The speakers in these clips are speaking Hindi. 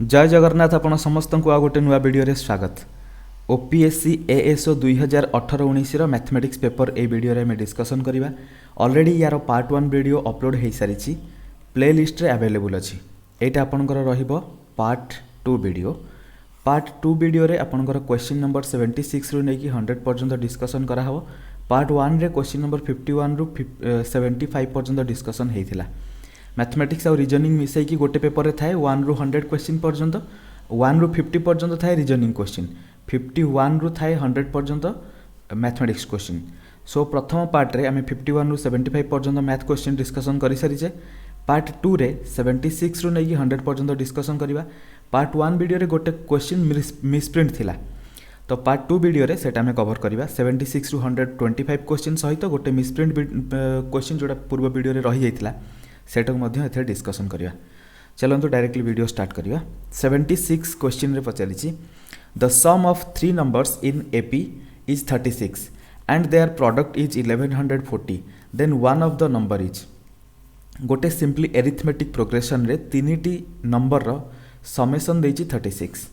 जय जगन्नाथ आपण समस्त को आ गोटे नुआ वीडियो स्वागत। OPSC ASO 2018-19 mathematics paper A video रे डिस्कसन करिबा। ऑलरेडी यार पार्ट 1 वीडियो अपलोड हो सारी प्ले लिस्ट रे अवेलेबल अच्छी। एटा आपनकर रहिबो पार्ट 2 वीडियो। पार्ट 2 वीडियो रे आपनकर क्वेश्चन नंबर 76 रु नेकी 100 पर्यंत डिस्कसन करा हबो। पार्ट 1 रे क्वेश्चन नंबर 51 रु 75 पर्यंत डिस्कसन हेइथिला। मैथमेटिक्स और रीजनिंग मिसैकी गोटे पेपर रे थाए 1 रु 100 क्वेश्चन पर्यंत, 1 रु 50 पर्यंत थाए रीजनिंग क्वेश्चन, 51 रु थाए 100 पर्यंत मैथमेटिक्स क्वेश्चन। सो प्रथम पार्ट रे आमे 51 रु 75 पर्यंत मैथ क्वेश्चन डिस्कसन करि सारिजे। पार्ट 2 रे 76 रु नेकी 100 पर्यंत डिस्कसन करिबा। पार्ट 1 वीडियो रे गोटे क्वेश्चन मिसप्रिंट थिला, तो पार्ट 2 वीडियो रे सेटा आमे कवर करिबा। 76 रु 125 क्वेश्चन सहित गोटे मिसप्रिंट क्वेश्चन जोटा पूर्व वीडियो रे रहि जाइतिला सेटा को मध्य एथे डिस्कसन करिया। चलंतु डायरेक्टली वीडियो स्टार्ट करिया। 76 क्वेश्चन रे पचारिछि, the sum of 3 numbers in AP is 36 and their product is 1140, then one of the number is. गोटे सिंपली एरिथमेटिक प्रोग्रेशन रे तीनिटी नंबर रो समेसन देछि 36।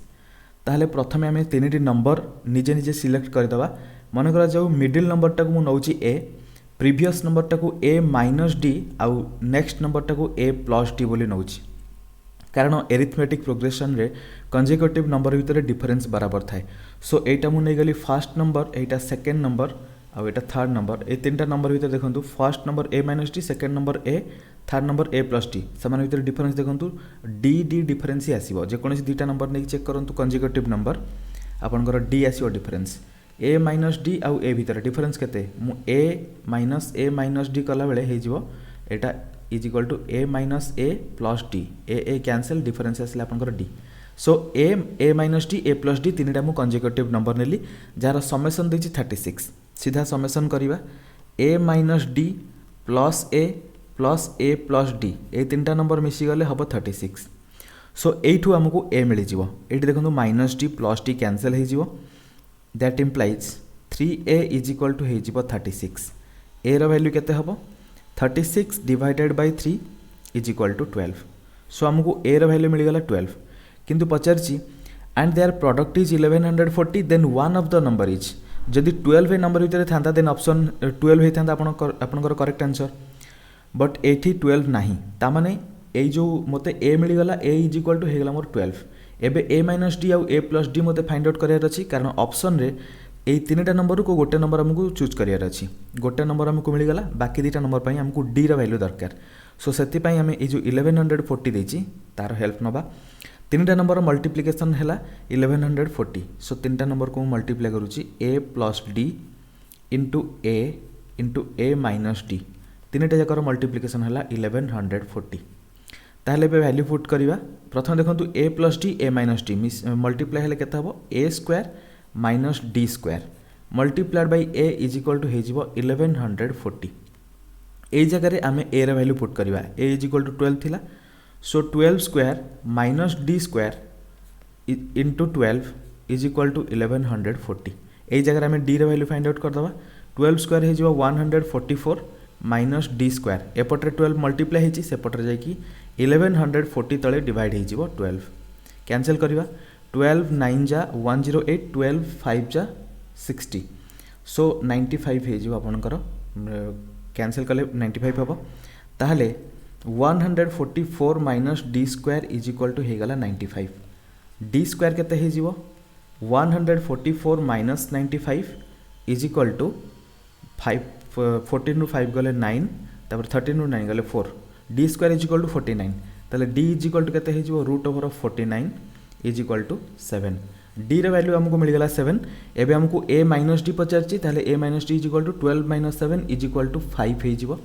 ताहले प्रथमे आमे तीनिटी नंबर निजे निजे सिलेक्ट कर दबा। मन करा जाऊ मिडिल नंबर टाको मु नउछि ए, प्रीवियस नंबर टाको ए माइनस डी आउ नेक्स्ट नंबर टाको ए प्लस डी बोली नउछि। कारण एरिथमेटिक प्रोग्रेशन रे कंजेक्यूटिव नंबर भितर डिफरेंस बराबर थाए। सो एटा मु नै गली फर्स्ट नंबर, एटा सेकंड नंबर आउ एटा थर्ड नंबर। ए तीनटा नंबर भितर देखंतु first number A minus D, second number A, third number A plus D. समान भितर डिफरेंस देखंतु डी डी डिफरेंस ही आसीबो। जे कोनोसी दुईटा नंबर नै चेक करंतु कंजेक्यूटिव नंबर आपनकर डी आसीबो डिफरेंस। ए माइनस डी आउ ए भितर डिफरेंस केते मु ए माइनस डी कला बेले हे जिवो एटा is equal to A minus A plus D. A cancel, difference आसले आपनकर D. So A minus D A plus D तीनटा मु कंजेक्यूटिव नंबर नेली जार समेसन देछि 36। सीधा समेसन करिवा A minus D plus A plus D, ए तीनटा नंबर मिसी गले हबो 36। सो एठू हमकु ए मिली जिवो। एठी देखंतु minus D plus d cancel हे जिवो। That implies 3a is equal to हे जिवो 36। ए रो वैल्यू केते हबो 36 divided by 3 is equal to 12। So हमकु ए रो वैल्यू मिली गला 12। किंतु पचारछि and their product is 1140, then one of the number is. जदि 12 ए नंबर भितर थांता देन ऑप्शन 12 हे थांता आपनकर करेक्ट आंसर। बट एठी 12 नाही, ता माने ए जो मते ए मिली गला ए इज इक्वल टू हे गला मोर 12। एबे ए माइनस डी आउ ए प्लस डी मते फाइंड आउट करियार अछि, कारण ऑप्शन रे ए तीनटा नंबर को गोटे नंबर हमकु चूज करियार अछि। गोटे नंबर हमकु मिली गला, बाकी दुईटा नंबर पई हमकु डी रा वैल्यू दरकार। सो सेति पई हमें ए जो 1140 देछि तार हेल्प नबा। तीनटा नंबर मल्टीप्लिकेशन हैला 1140। सो तीनटा नंबर को मल्टीप्लाई करूछि ए प्लस डी इंटू ए माइनस डी। तीनटा जाकर मल्टीप्लिकेशन हैला 1140। ताहले बे वैल्यू पुट करिवा। प्रथम देखंतु a plus D a minus d multiply हेले केते हबो a square minus d square multiplied by a is equal to हे जिवो 1140। ए जगह रे आमे ए रा वैल्यू पुट करिवा। ए इज इक्वल टू 12 थिला। So 12 square minus d square into 12 is equal to 1140। ए जगह रे आमे डी रा वैल्यू फाइंड आउट कर दबा। 12 स्क्वायर हे जिवो 144 माइनस डी स्क्वायर। एपटे 12 मल्टीप्लाई हेछि, सेपटे जाय कि 1140 तले डिवाइड हे जिवो 12। कैंसिल करिवा 12 9 जा 108, 12 5 जा 60। सो 95 हे जिवो आपनकर। कैंसिल कले 95 हबो। ताहले 144 minus d square is equal to हे गला 95। डी स्क्वायर केते हे जिवो 144 माइनस 95 इज इक्वल टू 14 रु 5 गले 9, तापर 13 रु 9 गले 4। D square is equal to 49। ताले डी इज इक्वल टू केते हे जिवो root over of 49 is equal to 7। D रे वैल्यू हमको मिल गला 7। एबे हमको ए माइनस डी पचारछि, ताले a minus d is equal to 12 minus 7 is equal to 5 हे जिवो।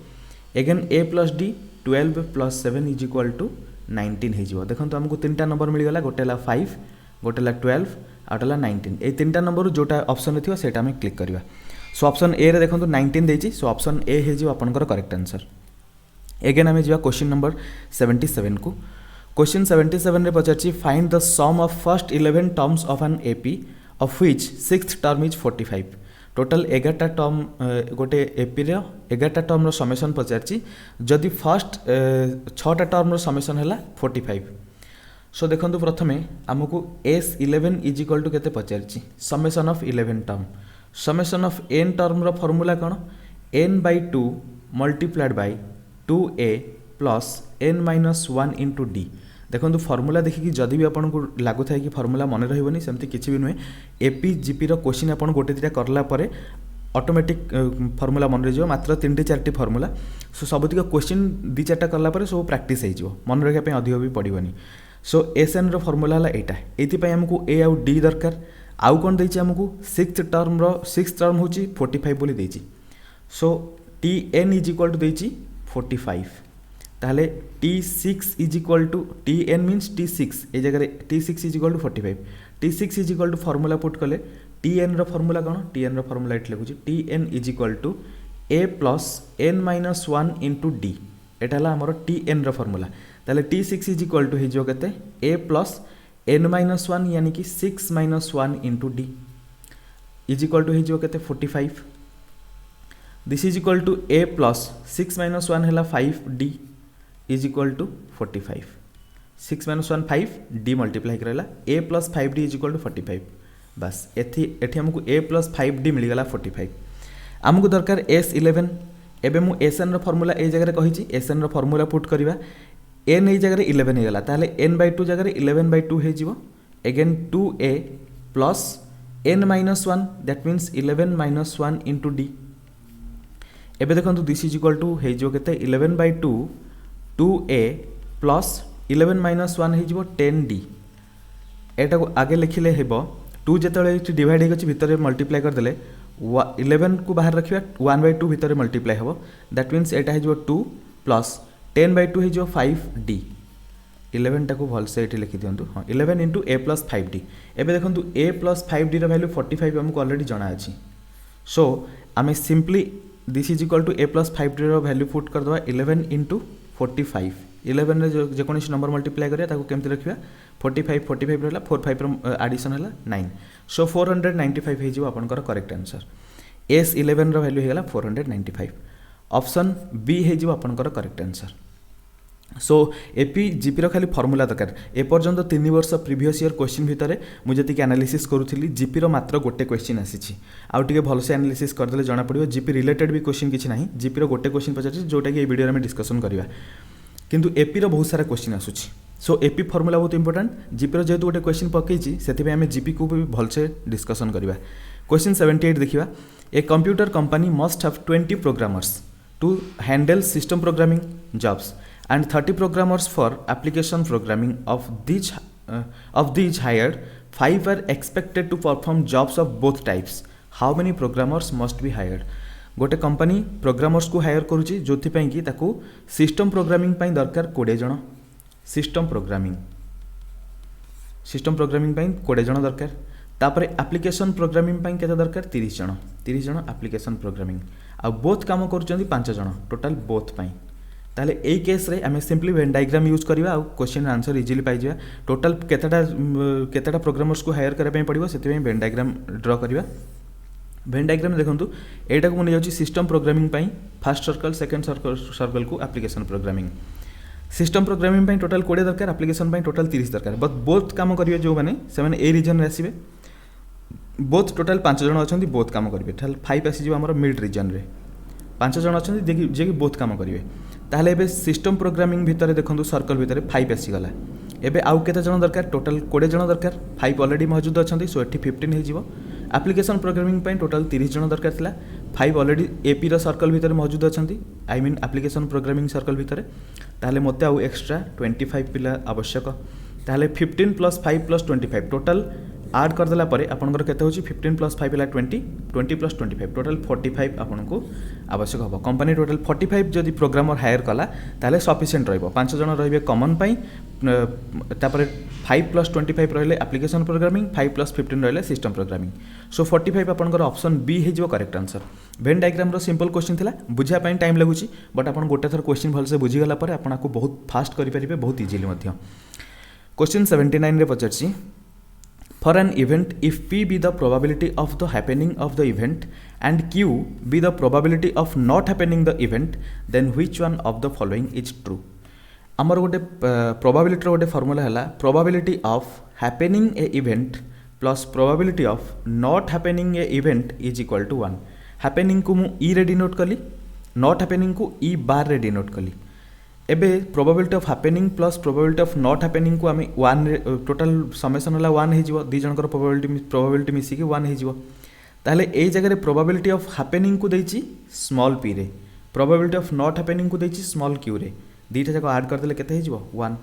Again a plus d 12 plus 7 is equal to 19 हे जिवो। देखंतु हमको तीनटा नंबर मिल गला, गोटेला 5, गोटेला 12 आउटला 19। ए तीनटा नंबर जोटा ऑप्शन रे थिबो सेटा हम क्लिक करिवा। सो ऑप्शन ए रे देखंतु 19 देछि। सो ऑप्शन ए हे जिवो आपनकर करेक्ट आंसर। अगेन हमें जा क्वेश्चन नंबर 77 को। क्वेश्चन 77 रे पचारछि, find the sum of first 11 terms of an AP of which sixth term is 45। Total 11टा टर्म गोटे एपी रे 11टा टर्म रो समेसन पचारछि। जदि फर्स्ट 6टा टर्म रो समेसन हैला 45 सो देखो प्रथमे आमको S11 इज इक्वल टू केते पचारि summation of 11 term summation of n term रो फॉर्मूला कौन n/2 multiplied by 2a plus n-1 into d देखो फॉर्मूला देखिए जदि भी आपको लागू थाए कि फॉर्मूला मन रही सेमती किसी भी नुहे एपी जीपी क्वेश्चन आप गोटे दुटा करला ऑटोमेटिक फॉर्मूला मन रही मात्र 3-4 फॉर्मूला सो सबुतिक क्वेश्चन 2-4 कला सब प्रैक्टिस हो मन रखा अधिक भी पड़ोनी सो एसएन फॉर्मूला है यहाँ आमको ए आउ डी दरकार आउ कौन देती आमको सिक्स टर्म हूँ 45 बोली देती so T n is equal to देती 45 ताहले T6 is equal to Tn means T6 ये जगह T6 is equal to 45 T6 is equal to formula put कले Tn रो फॉर्मूला कौन Tn रो फॉर्मूला ये लिखुची Tn is equal to a plus n-1 into d एटा हला हमर Tn रो फॉर्मूला ताहले T6 इज इक्वल टू हेजो केते a प्लस n-1 यानी कि 6-1 into d is equal to हेजो केते 45 this is equal to a plus 6-1 हला 5d is equal to 45 6-1 5 d multiply करला a plus 5d is equal to 45 बस एठी हमको a प्लस 5d मिलगला 45 आमको दरकार S11 एबे मु SN रो फॉर्मूला ए जगह कही SN रो फॉर्मूला पुट करवा n ए जगह 11 हेगला ताले n/2 जगह 11/2 हे जिवो again 2a plus n-1 that means 11-1 into d एबे देखो दिस इज इक्वल टू हे जो केते 11/2 2a प्लस 11-1 हो 10d एटा को आगे लिखिले हेबो 2 जेते डिवाइड होगी भितर मल्टीप्लाई करदे 11 को बाहर रखिया 1/2 भितर मल्टीप्लाई हेबो दैट मीन्स एटा हो 2 प्लस 10/2 हो 5d 11 टाको भलसे ये लिखि दिंतु हाँ 11 इंटू a प्लस 5d एबे देखो a प्लस 5d वैल्यू 45 आमको ऑलरेडी जना अछि सो आम simply this is equal to a plus 5d value put करदे 11 इंटू 45 11 जेकोसी नंबर मल्टीप्लाई करिया ताको केमती रखिया 45 रहला 45 एडिशन है 9 सो 495 हो आपनकर करेक्ट आंसर S11 रो वैल्यू हेगला 495 ऑप्शन बी हो आपनकर करेक्ट आंसर सो एपी जीपी खाली फॉर्मूला दरकार एपर्यंत 3 वर्ष प्रीवियस ईयर क्वेश्चन भितर मुझे एनालिसिस करूली जीपी मात्र गोटे क्वेश्चन आसी आउ टे भलसे एनालिसिस करदे जना पड़ो जीपी रिलेटेड भी क्वेश्चन किसी ना जीपी गोटे क्वेश्चन पचार जोटा कि वीडियो में डिस्कसन करवा किंतु एपी बहुत सारा क्वेश्चन आसूची सो एपी फॉर्मूला बहुत इंपोर्टेंट जीपी जेहेतु गोटे क्वेश्चन पकई से आम जीपी को भी भलसे डिस्कसन करवा क्वेश्चन 78 देखा a computer company must have 20 programmers to handle system programming jobs and 30 programmers for application programming of these hired 5 are expected to perform jobs of both types how many programmers must be hired गोटे कंपनी प्रोग्रामर्स को हायर करुच्ची जो कि ताकू सिस्टम प्रोग्रामिंग पाई दरकार 20 जन सिस्टम प्रोग्रामिंग 20 जन दरकार तापर एप्लिकेशन प्रोग्रामिंग पाई केते दरकार 30 जन एप्लिकेशन प्रोग्रामिंग आ बोथ काम करुचंदी 5 जन टोटल बोथ पाई ताले ए केस रे आमे सिंपली वेन डायग्राम यूज करवा आ क्वेश्चन आंसर इजीली पाई जा टोटल केतेटा प्रोग्रामर्स को हायर करबा पड़िबो सेति वेन डायग्राम ड्रा करवा वेन डायग्राम देखंतु एटा को मन जाउची सिस्टम प्रोग्रामिंग पाई फर्स्ट सर्कल सेकंड सर्कल को एप्लिकेशन प्रोग्रामिंग सिस्टम प्रोग्रामिंग पाई टोटल 20 दरकार एप्लिकेशन पाई टोटल 30 दरकार बट बोथ काम करिवे जो माने से माने ए रीजन रे आसीबे बोथ टोटल 5 जण अछंती बोथ काम करिवे टोटल 5 आसी जो हमर मिड रीजन रे 5 जण अछंती जे कि बोथ काम करिवे ताहले एबे सिस्टम प्रोग्रामिंग भितर देखंतु सर्कल भितर 5 आसीगला एबे आउ केते जण दरकार टोटल 20 जण दरकार 5 ऑलरेडी मौजूद अछंती सो एठी 15 हे जिवो एप्लिकेशन प्रोग्रामिंग पाई टोटल 30 जण दरकार थिला 5 ऑलरेडी एपी रो सर्कल भितर मौजूद अछंती I mean application programming circle भितर ताहले मते आउ एक्स्ट्रा 25 पिला आवश्यक ताहले 15 + 5 + 25 टोटल आड कर देला परे आपनकर केते होची 15 + 5 = 20 20 + 25 टोटल 45 आपनको आवश्यक होबो कंपनी टोटल 45 जदि प्रोग्रामर हायर कला ताले सफिशिएंट रहबो 5 जण रहबे कॉमन पाई तापर 5 + 25 रहले एप्लिकेशन प्रोग्रामिंग 5 + 15 रहले सिस्टम प्रोग्रामिंग सो 45 आपनकर ऑप्शन बी हे जो करेक्ट आंसर वेन डायग्राम रो सिंपल क्वेश्चन थिला बुझा पाई टाइम लागुची बट आपन गोटे थर क्वेश्चन भल से बुझी गला परे आपन को बहुत फास्ट करि परिबे बहुत इजीली मध्य क्वेश्चन 79 रे पचरची For an event, if P be the probability of the happening of the event and Q be the probability of not happening the event, then which one of the following is true? आमर गोटे प्रोबाबिलिटी गोटे फॉर्मूला है probability of happening a event plus probability of not happening a event is equal to 1। Happening को मुझे ई रे डिनोट कली, नॉट हैपेनिंग को ई बार रे डिनोट कली। एबे probability of happening plus probability of not happening को आम 1 टोटाल समेसन है 1 हो दी जनकर प्रोबाबिलिटी मिसिकी 1 हो। ताहले ए जगह प्रोबाबिलिटी ऑफ हैपेनिंग को देछि स्मॉल पी रे, प्रोबाबिलिटी ऑफ नॉट हैपेनिंग को देछि स्मॉल क्यू रे, दीटा जाक ऐड करदेले केते हो 1।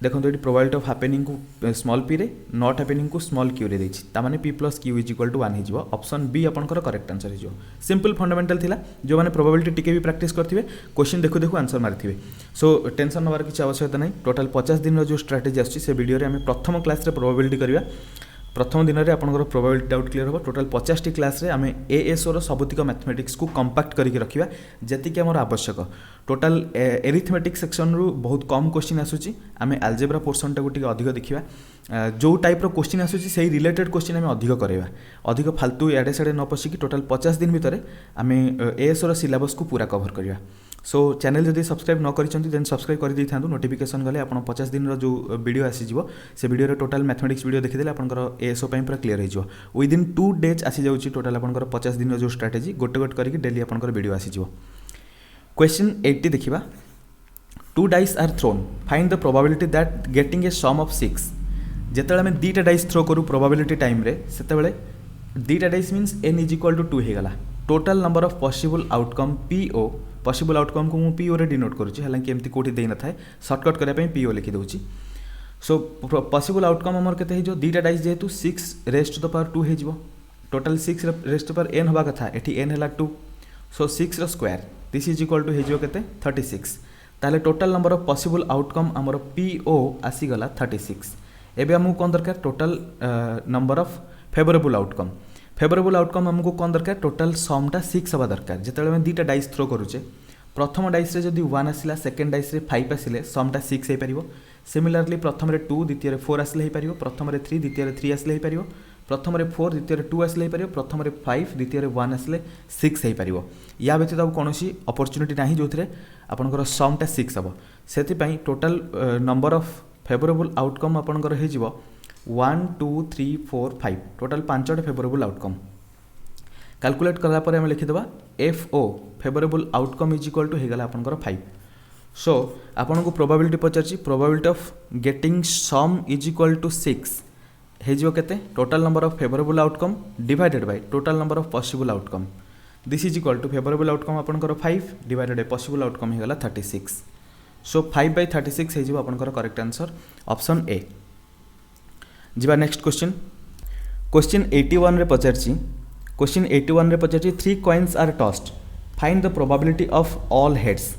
देखो ये प्रोबाबिलिटी ऑफ हैपेनिंग को स्मॉल पी रे, नॉट हैपेनिंग को स्मॉल क्यू रे देछि, तामाने p plus q is equal to 1 हो। ऑप्शन बी आपनकर करेक्ट आंसर हो। सिंपल फंडामेंटल थिला, जो माने प्रोबाबिलिटी टिके भी प्रैक्टिस करथिबे क्वेश्चन देखु देखु आंसर मारिथिबे। सो टेंशन नबार किछि आवश्यकता नहीं। टोटल 50 दिन रो जो स्ट्रेटजी आछि से वीडियो रे हमें प्रथम क्लास रे प्रोबाबिलिटी करबा। प्रथम दिन में आपंकर प्रोबाबिलिटी डाउट क्लियर हो। टोटाल 50 टी क्लास रे आम एएसओ सबुतिक मैथमेटिक्स को कंपैक्ट करके रखा जी आम आवश्यक। टोटाल एरिथमेटिक सेक्शन रु बहुत कम क्वेश्चन आसूची, आम आलजेब्रा पोर्सन टाक अधिक देखा, जो टाइप क्वेश्चन आसूची से रिलेटेड क्वेश्चन आम अधिक करवा, अधिक फालतू एडे सेडे न पशिकी टोटाल 50 दिन भितर आम एएसओ सिलेबस को पूरा कवर करवा। सो चैनल जदि सब्सक्राइब न करिसेंती देन सब्सक्राइब कर दी था, नोटिफिकेशन गले आप 50 दिन जो वीडियो आसीजिवो से वीडियो रे टोटाल मैथमेटिक्स वीडियो देखिदेले आपनकर एएसओ पई पूरा क्लियर हो। विदिन 2 डेज आसी जाउची टोटाल आपनकर 50 दिन जो स्ट्रेटजी गोटे गोटे करके डेली आपनकर वीडियो आसीजिवो। क्वेश्चन 80 देखिबा। 2 dice are thrown, find the probability that getting a sum of 6। जेतेबेले आमे 2टा डाइस थ्रो करू प्रोबेबिलिटी टाइम रे, सेतेबेले 2टा dice means n is equal to 2 हे गला। Total number of possible outcome PO, possible outcome को मुझे पीओ रे डिनोट करुच्ची, हालांकि एमती कोठी दे न थाए, शॉर्टकट करने पीओ लिखि दूची। सो पॉसिबल आउटकम हमर केते हो 2टा डाइस जेहेतु 6 रेस्ट टू द पावर 2 हो, total 6 raised to the power n होबा कथा, एठी n हैला 2, सो 6 रो square this is equal to हो केते 36। ताले total number of possible outcome हमर पीओ आसी गला 36। एबे हमहु कोन दरकार total number of favourable outcome. Favourable outcome हमको कौन दरकार टोटाल समटा 6 हवा दरकार। जिते आम 2टा डाइस थ्रो करुचे, प्रथम डाइस रे जदि 1 आसिला, सेकेंड डाइस रे 5 आसिले समटा 6 हो पारिबो। सिमिलरली प्रथम रे 2 द्वितीय रे 4 आसिले हो पारिबो, प्रथम रे 3 द्वितीय रे 3 आसिले हो पारिबो, प्रथम रे 4 द्वितीय रे 2 आसिले हो पारिबो, प्रथम रे 5 द्वितीय रे 1 आसिले 6 हो पारिबो। या व्यतीत अब कोनोसी अपॉर्चुनिटी नाही जोथरे आपनकर समटा 6 हबो। सेति पई total number of favourable outcome आपनकर हे जिवो 1 2 3 4 5, टोटाल 5टा फेवरेबल आउटकम। कैलकुलेट कला पर आम लिखिदेवा F O favourable outcome is equal to हो गला आपनकर 5। सो आपन को प्रोबेबिलिटी पचारछि, probability of getting sum is equal to 6 हो केते total number of favourable outcome divided by total number of possible outcome, this is equal to favourable outcome आपनकर 5 डिवाइडेड बाय पॉसिबल आउटकम हो गला 36। सो 5/36 हो आपनकर करेक्ट आंसर ऑप्शन ए। जिबा नेक्स्ट क्वेश्चन। क्वेश्चन 81 रे पचारछि, क्वेश्चन 81 रे पचारछि 3 coins are tossed, find the probability of all heads.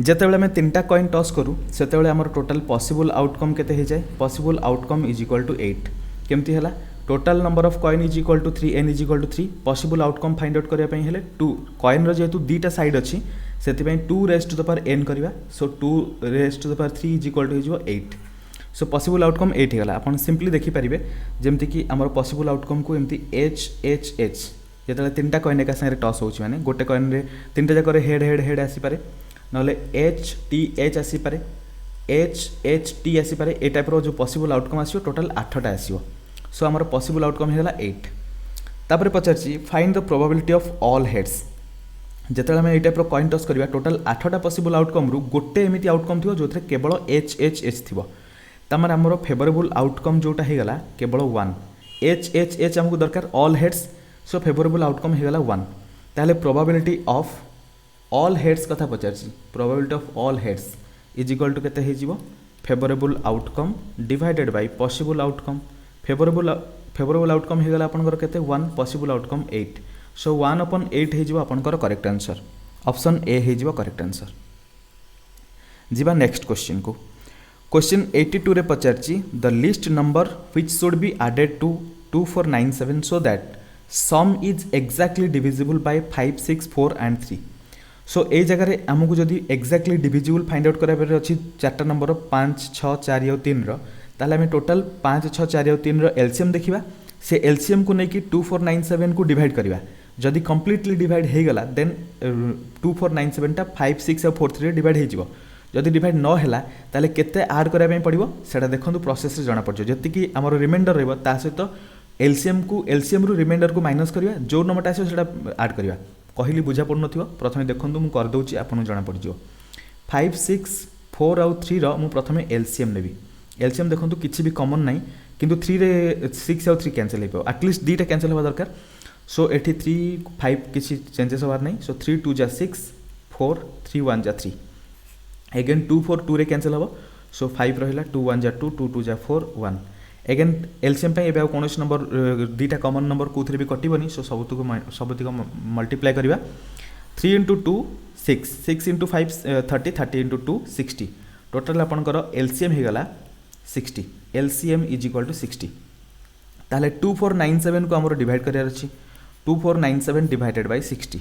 जेतेबेले आम 3टा कॉइन टॉस करूँ सेतेबेले आमर टोटाल पॉसिबल आउटकम केते हो जाए, possible outcome is equal to 8। केमती हैला total number of coin is equal to 3, n is equal to 3, possible outcome find out करबा पई हेले 2 कॉइन रो जेतु 2टा साइड अछि सेति पई 2 raised to the power n करबा। So 2 raised to the power 3 is equal to हो 8। सो पॉसिबल आउटकम 8 होगा। आप सिंपली देखिपारे जमती कि आम पॉसिबल आउटकम को एमती एच एच एच जो 3टा कॉइन एका साथ टॉस हो मैंने गोटे कॉइन रे 3टा जाक हेड हेड हेड आसीपे ना एच टी एच आसीपे, एच एच टी आसीपे, ए टाइप जो पॉसिबल आउटकम आसो टोटाल 8टा आसो। सो आम पॉसिबल आउटकम होगा 8। तापर पचारछि find the probability of all heads. जिते आम ये टाइप कॉइन टॉस करवा टोटाल 8टा पॉसिबल आउटकम रु गोटे एमती आउटकम थी जो केवल एच एच एच थी, तमार आमर फेवरेबल आउटकम जोटा होगा केवल 1, एच एच एच आमको दरकार all heads. So favourable outcome होगा 1। ताहले प्रोबेबिलिटी ऑफ ऑल हेड्स कथा पचारछि, probability of all heads is equal to केते हेजिवो favourable outcome divided by possible outcome. Favourable outcome होगा आपनकर केते 1, पॉसिबल आउटकम 8। सो 1/8 हेजिवो आपनकर करेक्ट आंसर ऑप्शन ए हेजिवो करेक्ट आंसर। जिबा नेक्स्ट क्वेश्चन को। क्वेश्चन 82 रे पचारछि the least number which should be added to 2497 so that sum is exactly divisible by 5 6 4 and 3। So ए जगह आमको जदि एक्जाक्टली डिविजिबल फाइंड आउट करार अच्छी 4टा नंबर 5 6 4 और 3 ताहले आम टोटाल 5 6 4 और 3 एलसीएम देखा, से एलसीएम को लेकिन 2497 को डिवाइड करवा। जदि कम्प्लीटली डिवाइड हो गला देन 2497 5 6 और 4 3 डिवाइड हो। जदि डिवाइड न है ताले केते ऐड करबा पड़ो सेटा देखंतु प्रोसेस रे जाना पड़ो जति आमर रिमाइंडर रहबो ता सहित एलसीएम रु रिमाइंडर को माइनस करिया जो नंबरटा आसे सेटा ऐड करिया कहली बुझा पड़ नथिबो प्रथमे देखंतु मु कर दउची आपन जाना पड़ जिवो 5 6 4 आउ 3 रो मु प्रथमे एलसीएम नेबी एलसीएम देखंतु किछि भी कॉमन नाही किंतु 3 रे 6 आउ 3 कैंसिल हेबो एटलीस्ट दीटा कैंसिल होबा दरकार सो एठी 3 5 किछि चेंजेस होबार नाही सो 3 2 जा 6 4 3 1 जा 3 अगेन 2 4 2 रे कैंसिल होबो सो 5 रहिला 2 1 जा 2 2 2 जा 4 1 अगेन एलसीएम पे एबे कोनोस नंबर दीटा कॉमन नंबर कोथरे भी कटिबनी सो सबतिक multiply करिवा 3 into 2 6 6 into 5 30 30 into 2 60 total आपनकर एलसीएम हे गला 60 एलसीएम इज इक्वल टू 60 ताले 2497 को हमर डिवाइड करियार अछि 2497 डिवाइडेड बाय 60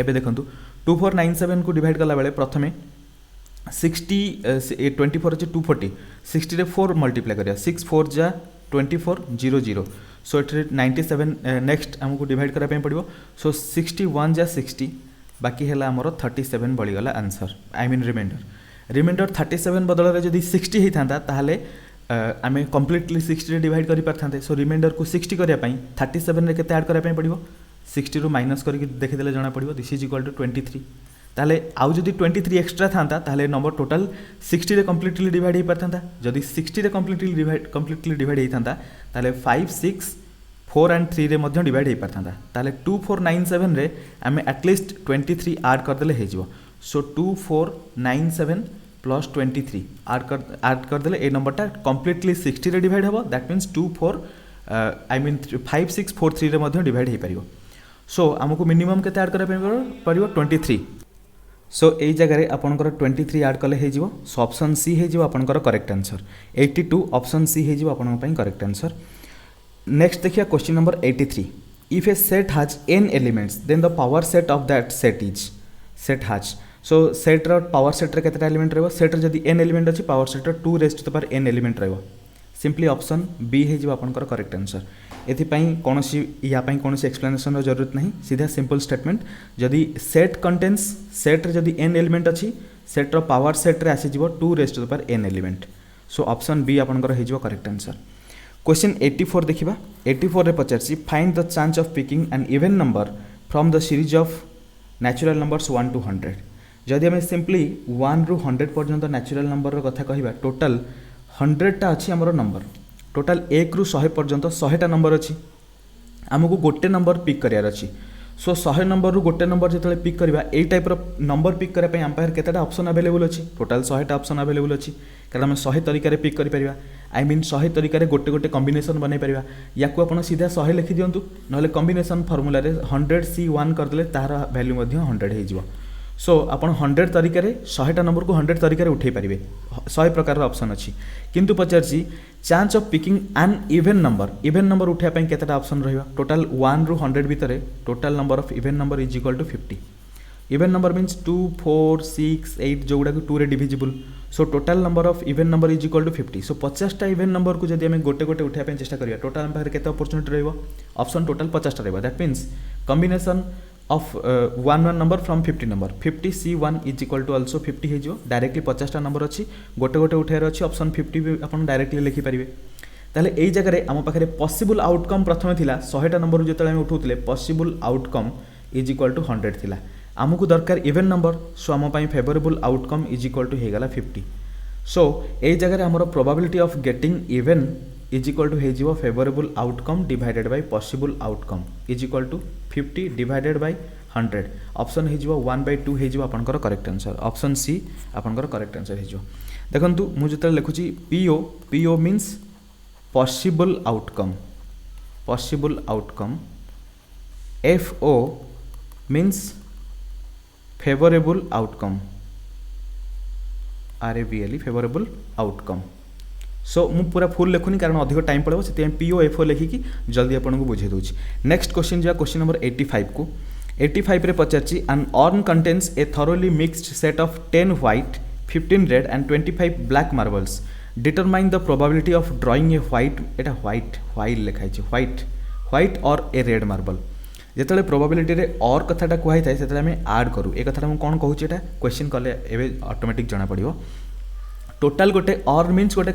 एबे देखंतु 2497 को डिवाइड कला बेले प्रथमे 60 24 अछि 240 60 रे 4 मल्टीप्लाई करिया 6 4 जा 24 0 0 सो एट 97 नेक्स्ट हमको डिवाइड करा पे पड़िबो सो 61 जा 60 बाकी हैला हमरो 37 बळी गला आंसर आई मीन रिमाइंडर 37 बदल रे जदी 60 हे थांता ताहले आमे कंप्लीटली 60 रे डिवाइड करि परथांते सो रिमाइंडर को 60 करिया पई 37 रे केते ऐड करा पे पड़िबो 60 रु माइनस करके देखि देले जाना पड़िबो दिस इज इक्वल टू 23 ताले आउ जदी 23 एक्स्ट्रा थांता ताले नंबर टोटल 60 रे कंप्लीटली डिवाइड हे परथांता जदी 60 रे कंप्लीटली डिवाइड हे थांता ताले 5 6 4 एंड 3 रे मध्ये डिवाइड हे परथांता ताले 2497 रे आमे एटलीस्ट 23 ऐड कर देले हे जिवो सो 2497 प्लस 23 ऐड कर देले ए नंबरटा कंप्लीटली 60 रे डिवाइड हबो दैट मींस 5643 रे मध्ये डिवाइड हे परिबो सो हमको मिनिमम केते ऐड करे परिबो 23 सो ए जगह रे आपनकर 23 ऐड कले हे जिवो सो ऑप्शन सी हे जिवो आपनकर करेक्ट आंसर 82 ऑप्शन सी हे जिवो आपन पई करेक्ट आंसर नेक्स्ट देखिया question number 83 if a set has n elements then the power set of that set is set has so set रो पावर सेट रे केतेटा एलिमेंट रहबो सेट रे जदी n एलिमेंट अछि पावर सेट रो 2 raise to the power n element रहबो सिंपली ऑप्शन बी हे जिवो आपनकर करेक्ट आंसर एथि पई कोनोसी या पई कोनोसी एक्सप्लेनेशन रो जरूरत नहीं सीधा सिंपल स्टेटमेंट जदी सेट कंटेन्स सेट रे जदी n एलिमेंट अछि सेट रो पावर सेट रे आसी जिवो 2 raise to the power n element so option B आपनकर हे जिवो करेक्ट आंसर क्वेश्चन 84 देखिबा 84 रे पचारसी find the chance of picking an even number from the series of natural numbers 1 to 100 जदि हमें सिंपली 1 रु 100 पर्यंत नेचुरल नंबर रो कथा कहिबा टोटल 100 टा अछि हमरो नंबर टोटल 1 रु 100 पर्यंत 100 टा नंबर अछि हमको गोटे नंबर पिक करियार अछि सो 100 नंबर रु गोटे नंबर जतले पिक करबा ए टाइप रो नंबर पिक करे पय हम पाखर केतेटा ऑप्शन अवेलेबल अछि टोटल 100 टा ऑप्शन अवेलेबल अछि कारण हम 100 तरीका रे पिक करि परिबा आई मीन 100 तरीका रे गोटे गोटे कॉम्बिनेशन बनै परिबा याकू आपण सीधा 100 लिखि दियंतु नहले कॉम्बिनेशन फार्मूला रे 100 C1 कर देले तार वैल्यू मध्ये 100 हे जिवो सो आपण 100 तरीका रे 100 टा नंबर को 100 तरीका रे उठै परिबे 100 प्रकार रो ऑप्शन अछि किंतु पचारसी chance of picking an even number उठा पय केतेटा ऑप्शन रहइबा टोटल 1 रु 100 भितरे total number of even number is equal to 50 even number means 2 4 6 8 जोगुडा को 2 रे divisible so total number of even number is equal to 50 so 50 टा इवन नंबर को जदि हमें गोटे गोटे उठा पय चेष्टा करिया टोटल हम पाखरे केते अपॉर्चुनिटी रहइबो ऑप्शन टोटल 50 टा रहइबो that means combination of one number from 50 number 50 C1 is equal to also 50 हे जो डायरेक्टली 50 टा नंबर अछि गोटे गोटे उठायर अछि ऑप्शन 50 भी अपन डायरेक्टली लिखि परिबे ताले एई जगह रे हम पाखरे पॉसिबल आउटकम प्रथमे थिला 100 टा नंबर जेतले हम उठौतले possible outcome is equal to 100 थिला हमकु दरकार इवन नंबर सो हम पई favourable outcome is equal to हे गला 50 सो एई जगह रे हमरो probability of getting even is equal to हे जिवो favourable outcome divided by possible outcome is equal to 50 divided by 100 option हे जिवो 1/2 हे जिवो आपनकर करेक्ट आंसर ऑप्शन सी आपनकर करेक्ट आंसर हे जिवो देखंतु मु जतले लिखुची PO means possible outcome FO means favourable outcome आरएबीएल फेवरेबल आउटकम सो मु पूरा फुल लिखुनी कारण अधिक टाइम पड़ो से पीओ एफओ लिखिकी जल्दी आपको बुझे दूसरी नेक्स्ट क्वेश्चन जा क्वेश्चन नंबर 85 को 85 रे पचारची an urn contains a thoroughly mixed set of 10 white 15 red and 25 black marbles determine the probability of drawing a white एटा व्हाइट लिखाई व्हाइट और ए रेड मार्बल जिते प्रोबाबिलिटी रे और कथाटा कहई थाए से आम आड करूँ ए कथा मुझे कौन कहूँ एटा क्वेश्चन कले एवं ऑटोमेटिक जना पड़ो टोटाल गोटे और मीन्स गोटे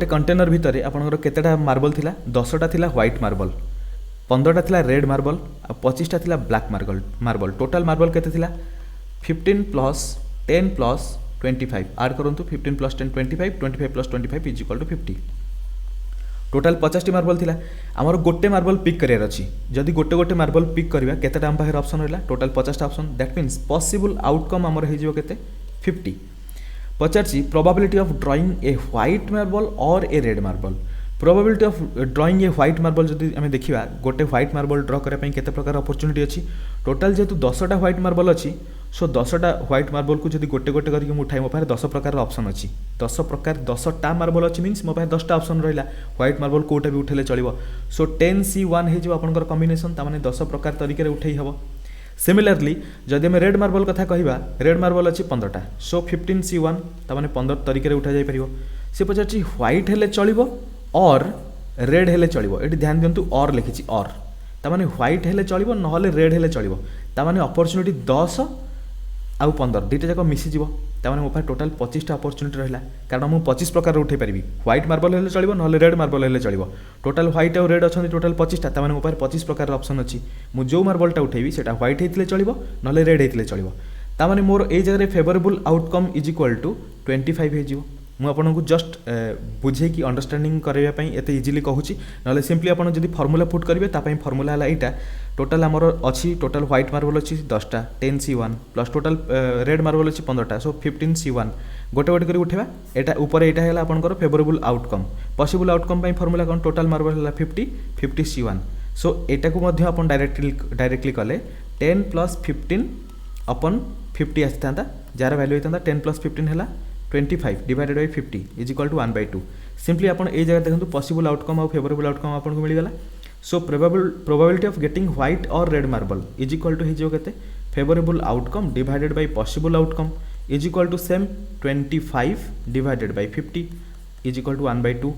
कंटेनर भितर आपंकर केतेटा मार्बल थिला 10टा थिला व्हाइट मार्बल 15टा थिला रेड मार्बल आ 25टा थिला ब्लैक मार्बल टोटाल मार्बल केते थिला 15 प्लस 10 प्लस 25 आड करंतु 15 plus 10 25 25 plus 25 is equal to 50 total 50 marble थिला आमर गोटे मार्बल पिक करियर अछि जदि गोटे गोटे मार्बल पिक करबा केतेटा हम पाखर ऑप्शन रहला टोटाल 50टा option that means possible outcome आमर हे जिवो केते 50 पचारछि probability of drawing a white marble और a red marble probability of drawing a white marble जदि आम देखा गोटे व्हाइट मार्बल ड्र करने केते प्रकार अपॉर्चुनिटी अच्छी टोटाल जेहेतु 10टा व्हाइट मार्बल अच्छी सो 10टा व्हाइट मार्बल को जदि गोटे गोटे करके उठाई मो पाखे 10 प्रकार ऑप्शन अच्छी 10 प्रकार 10टा मार्बल अच्छी मीन्स मो पाखे 10टा ऑप्शन रहा व्हाइट मार्बल कोटा भी उठेले चलो सो 10C1 हो आपंकर कॉम्बिनेशन तामाने 10 प्रकार तरीके उठे हम सिमिलरली जदि आम रेड मार्बल कथा कहवा रेड मार्बल अच्छी 15टा सो 15C1 तामाने 15 तरीके उठा जाई परिबो से पचार व्हाइट हेले चलिबो और रेड हेले चलिबो एटी ध्यान दियंतु और लिखिछि और तामाने व्हाइट हेले चलिबो नहले रेड हेले चलिबो तामाने अपॉर्चुनिटी 10 आउ 15 दुईटा जाक मिसी जीवो तामाने मो पाखे टोटाल 25टा अपॉर्चुनिटी रहला कारण मु 25 प्रकार उठे परिबी व्हाइट मार्बल हेले चलिबो नहले रेड मार्बल हेले चलिबो टोटाल व्हाइट और रेड अछंती टोटाल 25टा तामाने मो पाखे 25 प्रकार ऑप्शन अछि मु जो मार्बलटा उठेबी सेटा व्हाइट हेतिले चलिबो नहले रेड हेतिले चलिबो तामाने मोर ए जगह favourable outcome is equal to 25 हे जीवो मु आपको जस्ट बुझे कि अंडरस्टैंडिंग करने एत इजिली कहूँ ना सिंपली आप जब फर्मूला पुट करेंगे तापाई फर्मूला है यहाँ टोटाल आमर अच्छी टोटाल व्हाइट मार्बल अच्छी 10टा 10C1 plus total red marble अच्छी 15टा सो 15C1 गोटे गोटे कर उठेबा एटा ऊपर एटा है आपंकर favourable outcome possible outcome formula कौन टोटाल मार्बल है 50C1 सो एटा को मध्य अपन डायरेक्टली कले 10 प्लस 15 अपन 50 आसी था जार वैल्यू होता 10 प्लस 15 है 25 divided by 50 is equal to 1/2 simply आपन ए जगह देखंतु पॉसिबल आउटकम और फेवरेबल आउटकम आपन को मिल गला so probability of getting white और red marble is equal to हिजो केते favourable outcome divided by possible outcome is equal to same 25 divided by 50 is equal to 1/2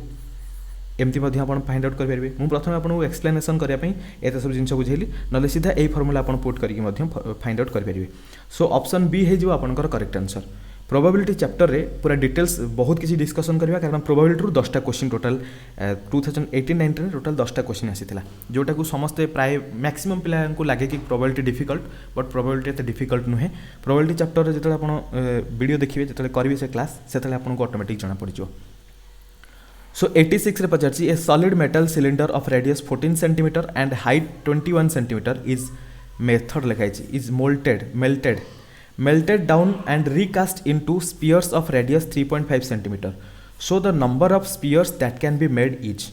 एमती मध्य आपण फाइंड आउट कर परिबे मु प्रथम आपन को एक्सप्लेनेशन करिया पई एते सब जिंस बुझेली नले सीधा एई फार्मूला आपण पुट करके मध्य फाइंड आउट कर परिबे सो ऑप्शन बी हे जो आपनकर करेक्ट आंसर प्रोबेबिलिटी चैप्टर रे पूरा डिटेल्स बहुत किसी डिस्कशन करवा कारण प्रोबेबिलिटी रू 10टा क्वेश्चन टोटल 2018-19 टोटल 10टा क्वेश्चन आसीथिला जोटा को समस्ते प्राय मैक्सिमम पिला को लागे कि प्रोबेबिलिटी डिफिकल्ट बट प्रोबेबिलिटी एते डिफिकल्ट नुहे प्रोबेबिलिटी चैप्टर रे जतले आपण वीडियो देखिबे जतले करिवे से क्लास सेतले आपन को ऑटोमेटिक जाना पड़िजो सो 86 रे पचारछि a solid metal cylinder of radius 14 centimetre and height 21 centimetre is method लिखाइछि is melted down and recast into spheres of radius 3.5 cm so the number of spheres that can be made each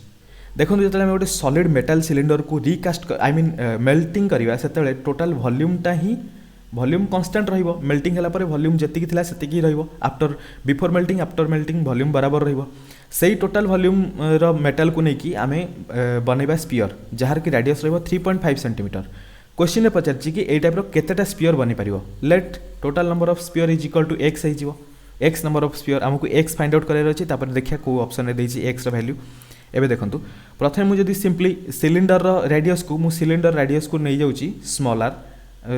देखो जो गोटे सॉलिड मेटल सिलिंडर को रिकास्ट आई मीन मेल्टिंग करवा से टोटाल वॉल्यूमटा ही वॉल्यूम कांस्टेंट रहिबो मेल्टिंग हला पर वॉल्यूम जतिकी थिला सेतिकी रहिबो आफ्टर बिफोर मेल्टिंग वॉल्यूम बराबर रहिबो सेही टोटाल वॉल्यूम रो मेटल को नेकी आमे बनेबा स्फीयर जहार की रेडियस रहिबो 3.5 सेंटीमीटर क्वेश्चन पचार कि ए टाइप केतेटा स्फीयर बनी पारिबो let total number of sphere is equal to x है जीवो x नंबर ऑफ स्फीयर हमको x फाइंड आउट करार अछि तापर देखिया को ऑप्शन रे देछि x रो वैल्यू एबे देखंतु प्रथम मु जदी सिंपली सिलिंडर रो रेडियस को मु सिलिंडर रेडियस को नै जाउछि स्मॉल आर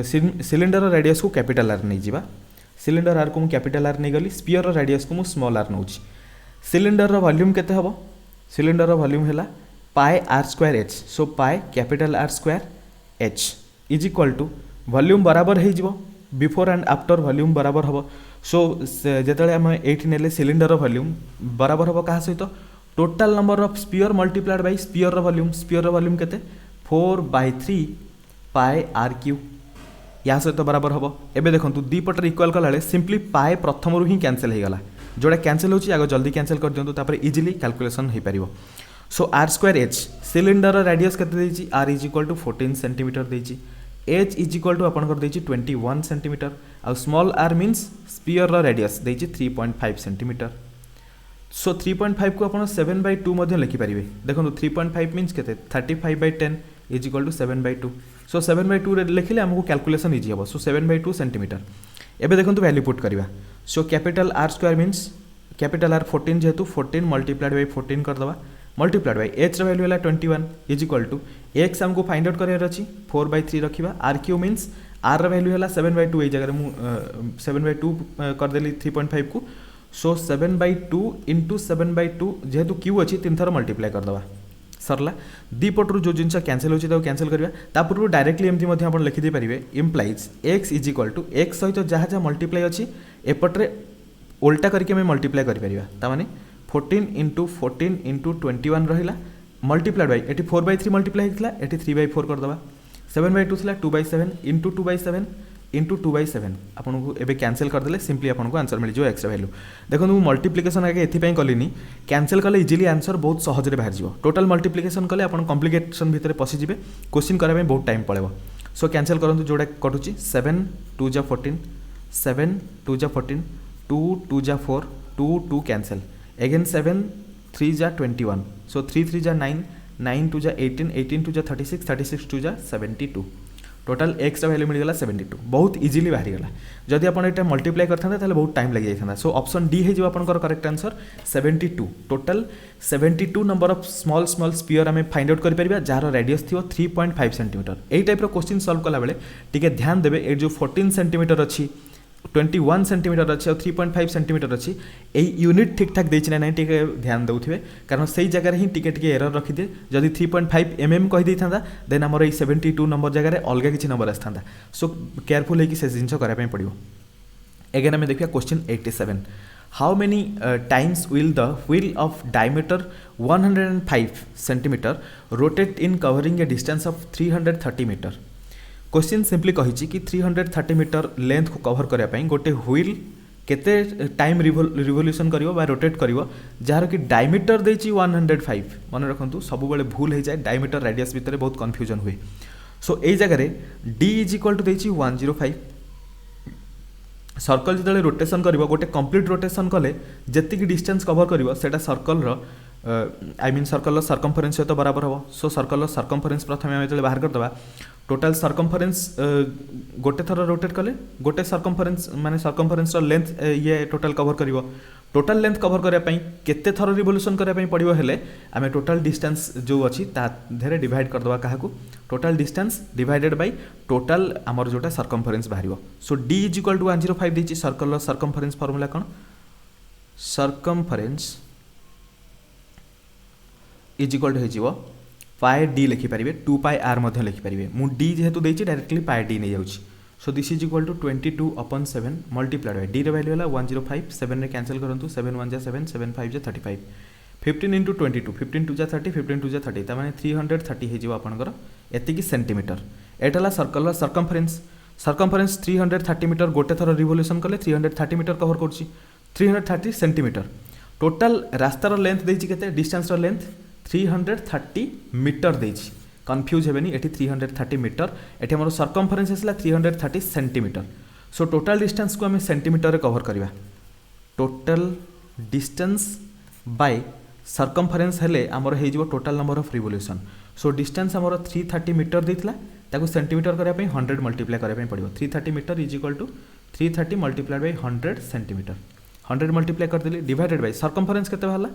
सिलिंडर रो रेडियस को कैपिटल आर नै जिबा सिलिंडर आर को मु कैपिटल आर नै गली स्फीयर रो रेडियस को मु स्मॉल आर नउछि सिलिंडर रो वॉल्यूम केते हबो सिलिंडर रो वॉल्यूम हैला pi r² h so pi capital r² h is equal to volume बराबर हो जिवो बिफोर एंड आफ्टर वॉल्यूम बराबर हम सो जिते आम ये नेले सिलिंडर वॉल्यूम बराबर हम क्या सहित total number of sphere multiplied by sphere volume केते 4/3 पाई r³ या सहित बराबर हम एबे देखंतु दी पटर इक्वल कला सिंपली पाई प्रथम रू ही कैंसिल हो गला जोड़ा कैंसिल होची आगे जल्दी कैंसिल कर दियंतु तापर इजीली कैलकुलेशन हो पारिबो so r² h cylinder radius केते देछि r is equal to 14 centimetre देछि h इज इक्वल टू आपनकर देछि 21 सेंटीमीटर आ स्मॉल r मींस स्फीयर रो रेडियस देछि 3.5 सेंटीमीटर सो 3.5 को आपण 7/2 मध्ये लिखि परिबे देखंतु 3.5 मींस केते 35/10 इज इक्वल टू 7/2 सो 7/2 रे लिखिले हमको कैलकुलेशन इजी हबो सो 7/2 सेंटीमीटर एबे देखंतु वैल्यू पुट करबा so capital r² means capital R 14 जेहेतु 14 मल्टीप्लाइड बाय 14 कर दबा मल्टीप्लाइड बाय एच वैल्यू है 21 इज इक्वल टू एक्स आमको फाइंड आउट करार अच्छी 4/3 रखा R Q means R value है 7/2 ये जगह मुझे 7/2 करदेली 3.5 को सो 7/2 इंटू 7/2 जेहेतु क्यू अच्छी 3 थर मल्टीप्लाई करदे सरला दीपटू जो जिन कैनसल हो कैनसल करवा पूर्व डायरेक्टली एमती आप लिखिदे पारे implies X is equal to X सहित जहाँ जहाँ मल्टीप्लाई अच्छी एपट्रे उल्टा करके आम मल्टीप्लाई करें 14 इंटू 14 इंटू 21 रहा मल्टीप्लाइड बाई ये 4/3 मल्टीप्लाई होता है ये 3/4 करदे 7/2 था 2/7 इंटू 2/7 इंटू 2/7 आपको एवं कैनसल करदे सिंपली आपको आंसर मिल जाए एक्स वैल्यू देखो मुझे मल्टीप्लिकेशन आगे ये कलिनी कैनसल कले इजिली आंसर बहुत सहजरे बाहर जाव टोटाल मल्टीप्लिकेशन कले आप कॉम्प्लिकेशन भितर पशिजे क्वेश्चन करने बहुत टाइम पड़े सो कैनसल करूँ जोड़ा कटुची 7 2 जा 14 7 2 जा 14 2 2 जा 4 2 2 कैनसल अगेन 7 3 जा 21 सो 3 3 जा 9 9 2 जा 18 18 2 जा 36 36 2 जा 72 टोटाल एक्स वैल्यू मिलगला 72 बहुत इजिली बाहरी गला जदि आप ये मल्टीप्लाई करते बहुत टाइम लग जाता सो ऑप्शन डी हो correct answer 72 total 72 number of small small sphere आम फाइंड आउट कर जार रेडियस थी 3.5 सेंटीमीटर यही टाइप क्वेश्चन सॉल्व कला बेले टिके ध्यान देवे ये जो 14 सेंटीमीटर अच्छी 21 सेंटीमीटर अच्छी और 3.5 सेंटीमीटर अच्छी यही यूनिट ठीक ठाक देना ना टे ध्यान देते कारण से जगह ही टिके एरर रखिदे जदि 3.5 mm कहीदे था देन आमर ये 72 नंबर जगह अलग किसी नंबर आसता सो केयरफुल होगी से जिन कराया पड़ो एगेन आम देखिए question 87 how many times will the wheel of diameter 105 centimetre rotate in covering a distance of 330 metre question simply कही कि 330 मीटर लेंथ को कवर करने गोटे व्हील केते टाइम रिवोल्यूशन करिवो बा रोटेट करिवो जार कि डायमीटर देछि 105 मन रखंतु सब बेले भूल हो जाए डायमीटर रेडियस भितर बहुत कन्फ्यूजन हुए सो ए जगह डी इज इक्वल टू देछि 105 सर्कल जो रोटेशन करिवो गोटे कंप्लीट रोटेशन कले जेतिक डिस्टेंस कवर करिवो सेटा सर्कल रो आई मीन सर्कल सर्कमफरेन्स सहित बराबर हम सो सर्कल सर्कमफरेन्स प्रथम आम जो बाहर करदे टोटाल सर्कमफरेन्स गोटे थर रोटेट कले गोटे सर्कमफरेन्स माने सर्कमफरेन्स लेंथ ये टोटाल कवर करिवो टोटाल लेंथ कवर करने केते थर रिवोल्यूशन करने पड़ो हेले आम टोटाल डिस्टेंस जो अच्छी धेरे डिवाइड करदे क्या total distance divided by total आमर जोटा सर्कमफरेन्स बाहर so D is equal to 105 देछि सर्कल सर्कमफरेन्स फॉर्मूला कौन सर्कमफरेन्स इज इक्वल टू हो पाए डी लिखिपारे 2 पाए आर लिखिपारे मु डी जेहेतु देछि डायरेक्टली पाए डी नहीं जाऊँ so this is equal to 22/7 multiplied by D value है 105 7 रे कैंसिल करूँ 7 1 जा 7 7 5 जा 35 15 इंटू 22 15 2 जा 30 15 2 जा 30 तार 330 हो आपंकर एतिकी सेंटीमीटर एटा सर्कल सर्कमफरेन्स सर्कमफरेन्स 330 मीटर गोटे थर रिवोल्यूशन कले 330 मीटर कवर कर 330 सेंटीमीटर टोटाल रास्तार लेंथ देछि केते डिस्टेंस लेंथ 330 मीटर देछि कन्फ्यूज हेबेनी एटी 330 मीटर एटी हमर सर्कमफरेन्स आसला 330 सेंटीमीटर सो टोटाल डिस्टेंस को आम सेंटीमीटर रे कवर करवा टोटाल डिस्टेंस बाय सर्कमफरेन्स हेले आमर हो total number of revolution so distance आमर 330 मीटर देथिला ताको सेंटीमीटर करबा पई 100 मल्टीप्लाई करबा पड़िबो 330 metre is equal to 330 multiplied by 100 centimetre 100 multiply कर देली डिवाइडेड बाय सर्कमफरेन्स केते बाहला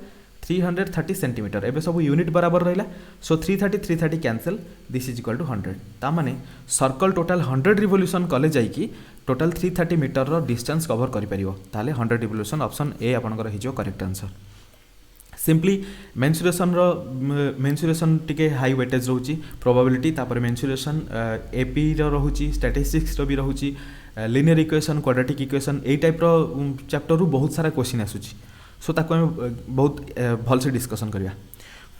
330 सेंटीमीटर एबे सब यूनिट बराबर रहिला so 330 cancel this is equal to 100 ता माने सर्कल टोटाल 100 रिवोल्यूशन कले जाइकी टोटाल 330 मीटर रो डिस्टेंस कवर करि परिबो ताले 100 रिवोल्यूशन ऑप्शन ए आपनकर हिजो करेक्ट आंसर सिंपली मेन्सुरेशन टिके हाई वेटेज रोची प्रोबेबिलिटी तापर मेन्सुरेशन एपी रो रोची स्टैटिस्टिक्स रो भी रोची लिनियर इक्वेशन क्वाड्रेटिक इक्वेशन ए टाइप रो चैप्टर रु बहुत सारा क्वेश्चन आसुची सो ताको बहुत भल से डिस्कसन करिया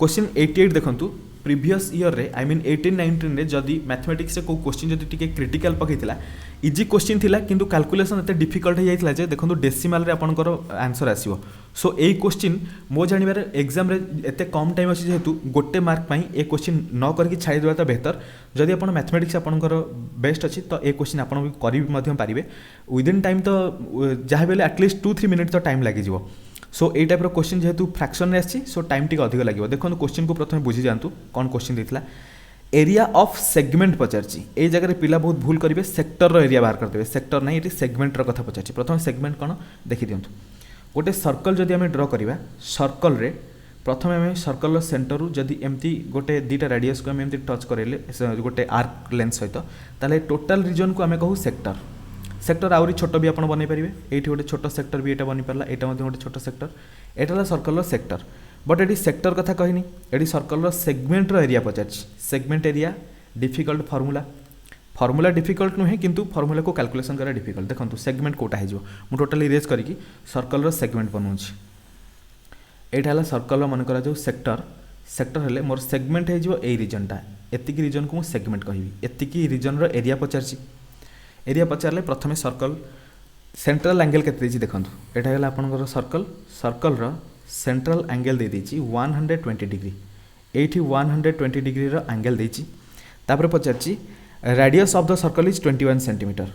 क्वेश्चन 88 देखंतु प्रीवियस ईयर रे आई मीन 18-19 रे जदि मैथमेटिक्स रे को क्वेश्चन जदि टिके क्रिटिकल पकैतिला इजी क्वेश्चन थिला किंतु कैलकुलेशन एते डिफिकल्ट हो जाइतला जे देखंतु डेसिमल रे आपनकर आंसर आसीबो सो ए क्वेश्चन मो जानिबार एग्जाम रे एते कम टाइम अछि जेहेतु गोटे मार्क पई ए क्वेश्चन न करके छाडी देबा त बेहतर जदि आपन मैथमेटिक्स आपनकर बेस्ट अछि तो ए क्वेश्चन आपन भी करि मध्यम पारिबे विदिन टाइम तो जहा बेले एटलीस्ट 2-3 मिनिट तो टाइम लागि जिवो सो ए टाइप क्वेश्चन जेहेतु फ्रैक्शन आसी सो टाइम टी अधिक लगे देखो क्वेश्चन को प्रथम बुझी जातु कौन क्वेश्चन देता एरिया ऑफ सेगमेंट पचारची ए जगह पिला बहुत भूल करेंगे सेक्टर एरिया बाहर करदे सेक्टर नहीं ये सेगमेंट कथा पचारची प्रथम सेगमेंट कौन देखी दिंतु गोटे सर्कल जदि आम ड्र करवा सर्कल रे प्रथम आम सर्कल सेंटर जदि एमती गोटे दुटा रेडियस को आम एमती टच करेले गोटे आर्क लेंथ सहित ताले टोटल रीजन को आम कहू सेक्टर। सेक्टर आउरी छोट भी आप बनई पारे ये गोटे छोट सेक्टर भी ये बनी पारा यहाँ गोटे छोट सेक्टर यहाँ सर्कल सेक्टर बट ये सेक्टर कथा कहनी ये सर्कल सेगमेंट एरिया पचार segment area difficult formula difficult नुहे किंतु फर्मूला को कैलकुलेशन करा डिफिकल्ट देखो सेगमेंट कोटा हो टोटाली इरेज करके सर्कल सेगमेंट बनाऊँगी यहाँ सर्कल मन करा जो सेक्टर सेक्टर हेले मोर सेगमेंट हो रीजनटा एतिकी रीजन को सेगमेंट कहबी एतिकी रीजन एरिया पचार एरिया पचारे प्रथम सर्कल सेंट्रल एंगल के देखो यहाँ है आपंकर सर्कल सर्कल सेंट्रल एंगल दे 120 डिग्री ये 120 डिग्री एंगल देती पचार radius of the circle is 21 centimetre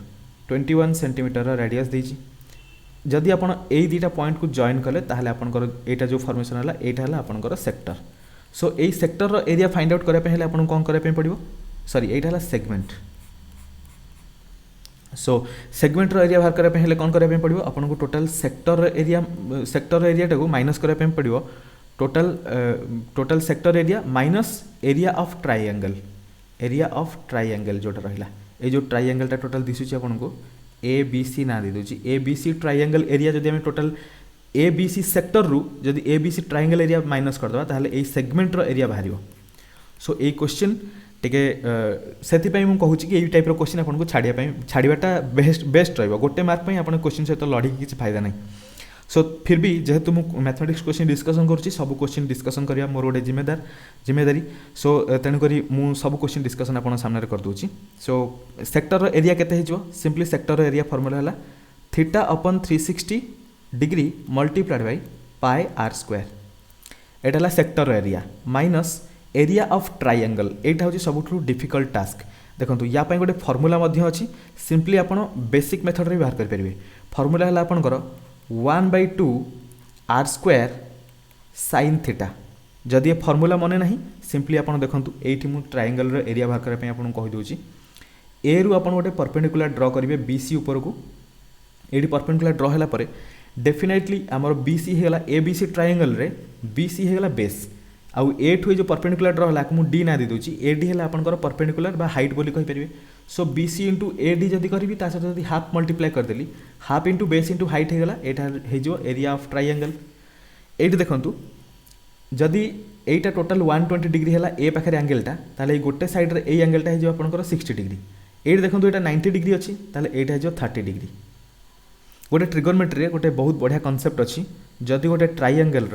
21 centimetre radius देती जदि आप दुटा पॉइंट को जॉइन कले ताहले आपनकर एटा जो फॉर्मेशन है यहाँ है आपनकर सेक्टर सो यही सेक्टर एरिया फाइंड आउट करने आपको कौन करने पड़ो सॉरी यहाँ है सेगमेंट सो सेगमेंट एरिया बाहर करने कौन करने पड़ो आपको टोटल सेक्टर एरिया को माइनस करने पड़ो total sector area minus area of triangle जोटा रहा ये जो ट्राइएंगलटा टोटल दिशुची आपको ए बी सी ना दे दूची A B C triangle area जब आम total A B C sector रु जदि A B C triangle area minus करदे ताहले ए सेगमेंट एरिया बाहर सो ये क्वेश्चन टिके से कहूँ कि यही टाइप क्वेश्चन आपको छाड़ाटा बेस्ट रहा गोटे मार्क आप क्वेश्चन सहित लड़ी किसी फायदा नहीं सो फिर भी जेहेतु मुझे मैथमेटिक्स क्वेश्चन डिस्कसन करुँची सब क्वेश्चन डिस्कसन करवा मोर गोटे जिम्मेदारी सो तेणुक मुझे सब क्वेश्चन डिस्कसन आप सामने करदे सो सेक्टर एरिया केते हो सिंपली सेक्टर एरिया फॉर्मूला है थीटा अपन 360 degree multiplied by pi R square एटा sector area minus area of triangle यहाँ हूँ सब डिफिकल्ट टास्क देखो या गोटे फॉर्मूला अच्छी सिंपली आप बेसिक मेथड रे बाहर करेंगे फॉर्मूला है आपंकर 1/2 आर स्क्वायर साइन थीटा जदि ये फॉर्मूला मन ना सिंपली आप देखो ये मुझे ट्राइएंगल एरिया बाहर करने आपको कहीदे ए रु आप गोटे परपेंडिकुलर ड्र करेंगे बी सी उपर को ये परपेंडिकुलर ड्र है डेफिनेटली आमर बी सी होगा ए बी सी ट्राइएंगल रे बी सी होगा बेस आउ ए ठू जो परपेंडिकुलर ड्र है मुझे डी ना दे दूची ए डी है आपंकर परपेंडिकुलर बा हाइट बोली कहींपारे so B C into A D जदि करी सहित जब हाफ मल्टीप्लाई करदेली half into base into height होगा यहाँ हो एरिया ऑफ ट्राइएंगल ये देखूँ जदि एटा टोटल 120 डिग्री है ए पाखे एंगेलटा ताले गोटे साइड्रे ए एंगेलटा हो आपंकर 60 डिग्री ये देखो यहाँ 90 डिग्री अच्छी ताले यहाँ हो 30 डिग्री गोटे ट्रिगोनोमेट्री गोटे बहुत बढ़िया कॉन्सेप्ट अच्छी जदि गोटे ट्राइएंगल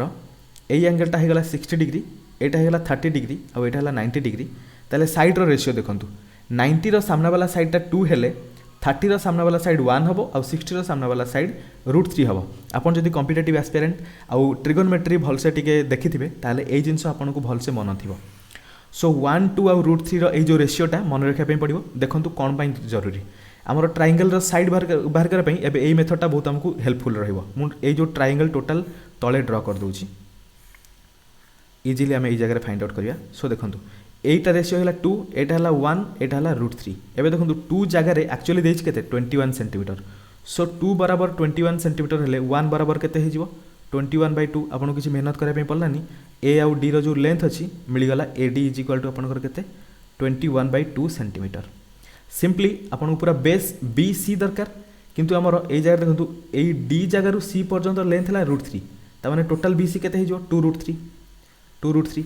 यही एंगेलटा होगा 60 डिग्री यहाँ होगा 30 डिग्री और यहाँ है 90 डिग्री ताले साइड्र रेशियो देखो 90 सामना वाला साइडटा 2 हेले 30 सामना वाला साइड 1 हम और 60 सामना वाला साइड √3 हम आपन जदि कॉम्पिटिटिव एस्पिरेंट आउ ट्रिगोनोमेट्री भलसे टिके देखिथिबे ताले एई जिंस आपनको भलसे मन थिबो सो 1 2 आउ √3 रो एई जो रेशियोटा मन रखा पई पड़िबो देखंतु कोन पई जरूरी आमर ट्राइएंगल रो साइड बाहर करबा पई एबे एई मेथडटा बहुत हमकु हेल्पफुल रहइबो मु एई जो ट्राइएंगल टोटल तळे ड्रा कर दोची इजिली आम ये जगह फाइंड आउट करिया सो देखंतु एटा रेशियो है 2 एटा है 1 एटा है √3 एबे देखंतु 2 जगह रे एक्चुअली देछि केते 21 सेंटीमीटर सो 2 बराबर 21 सेंटीमीटर हेले 1 बराबर केते हे जिवो 21/2 आपन किछि मेहनत करे पे पड़लानी ए आउ डी रो जो लेंथ अछि मिली गला A D is equal to आपन केते 21/2 सेंटीमीटर सिंपली आपन पूरा बेस बी सी दरकार किंतु हमर ए जगह देखंतु ए डी जगह रु सी पर्यंत लेंथ है √3 ता माने टोटल बी सी केते हे जिवो 2√3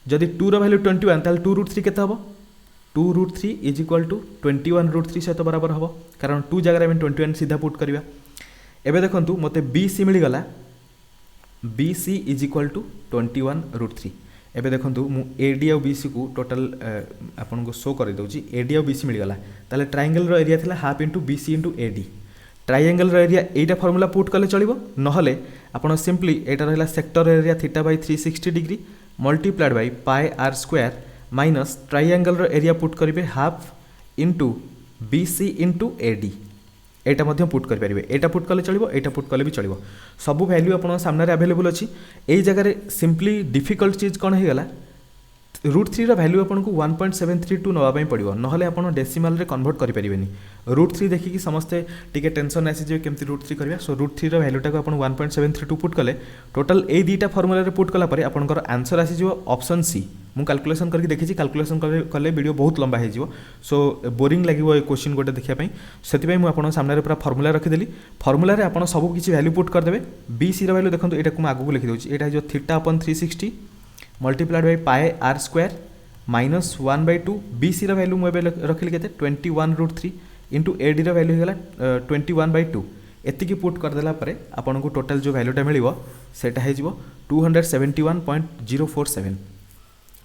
जदि 2 रो वैल्यू 21 ताल 2√3 केते हबो 2√3 इज इक्वल टू 21√3 सहित बराबर हबो कारण 2 जगह में 21 सीधा पुट करिवा एबे देखंतु मते BC मिली गला BC इज इक्वल टू 21√3 एबे देखंतु मु AD और BC को टोटल आपन को शो कर दउची AD और BC मिली गला ताले ट्रायंगल रो एरिया थिला half into BC into AD triangle रो एरिया एटा फार्मूला पुट कले चलिबो नहले आपन सिंपली एटा रहला sector area theta by 360 degree multiplied by pi R square minus triangle रो एरिया पुट करिवे half into BC into AD एटा मध्य पुट कर पारिबे एटा पुट कले चलिबो एटा पुट कले भी चलिबो सब वैल्यू आपन सामने अवेलेबल अछि एई जगह रे सिंपली डिफिकल्ट चीज कोन हे गला √3 भैल्यू आपको 1.732 नापी पड़ो ना आप डेसिमाल रे कन्वर्ट करें √3 देखिए समस्ते टी टेंशन आसीजे केमती √3 करवा सो √3 भैल्यूटा को 1.732 पुट कले टोटाल ए दुईटा फर्मुला पुट कलापर आपंकर आंसर आसीज ऑप्शन सी मु कैलकुलेशन करके देखी कैलकुलेशन कले वीडियो बहुत लंबा हो सो बोरिंग लगे क्वेश्चन गोटे देखापी से मुझे सामने पूरा फर्मुला रखीदेली फर्मुला आप सब किसी भैल्यू पुट करदे बी सी भैल्यू देखो यहाँ मुझे आगू लिखिदे यहाँ थीटा अपन 360 multiplied by pi R square minus 1/2 B C value मुझे रखिली के 21√3 इंटू ए डी भैल्यू होगा 21/2 एतिकी पुट करदेला आपन को टोटाल जो भैल्यूटा मिल सेटा हो 271.047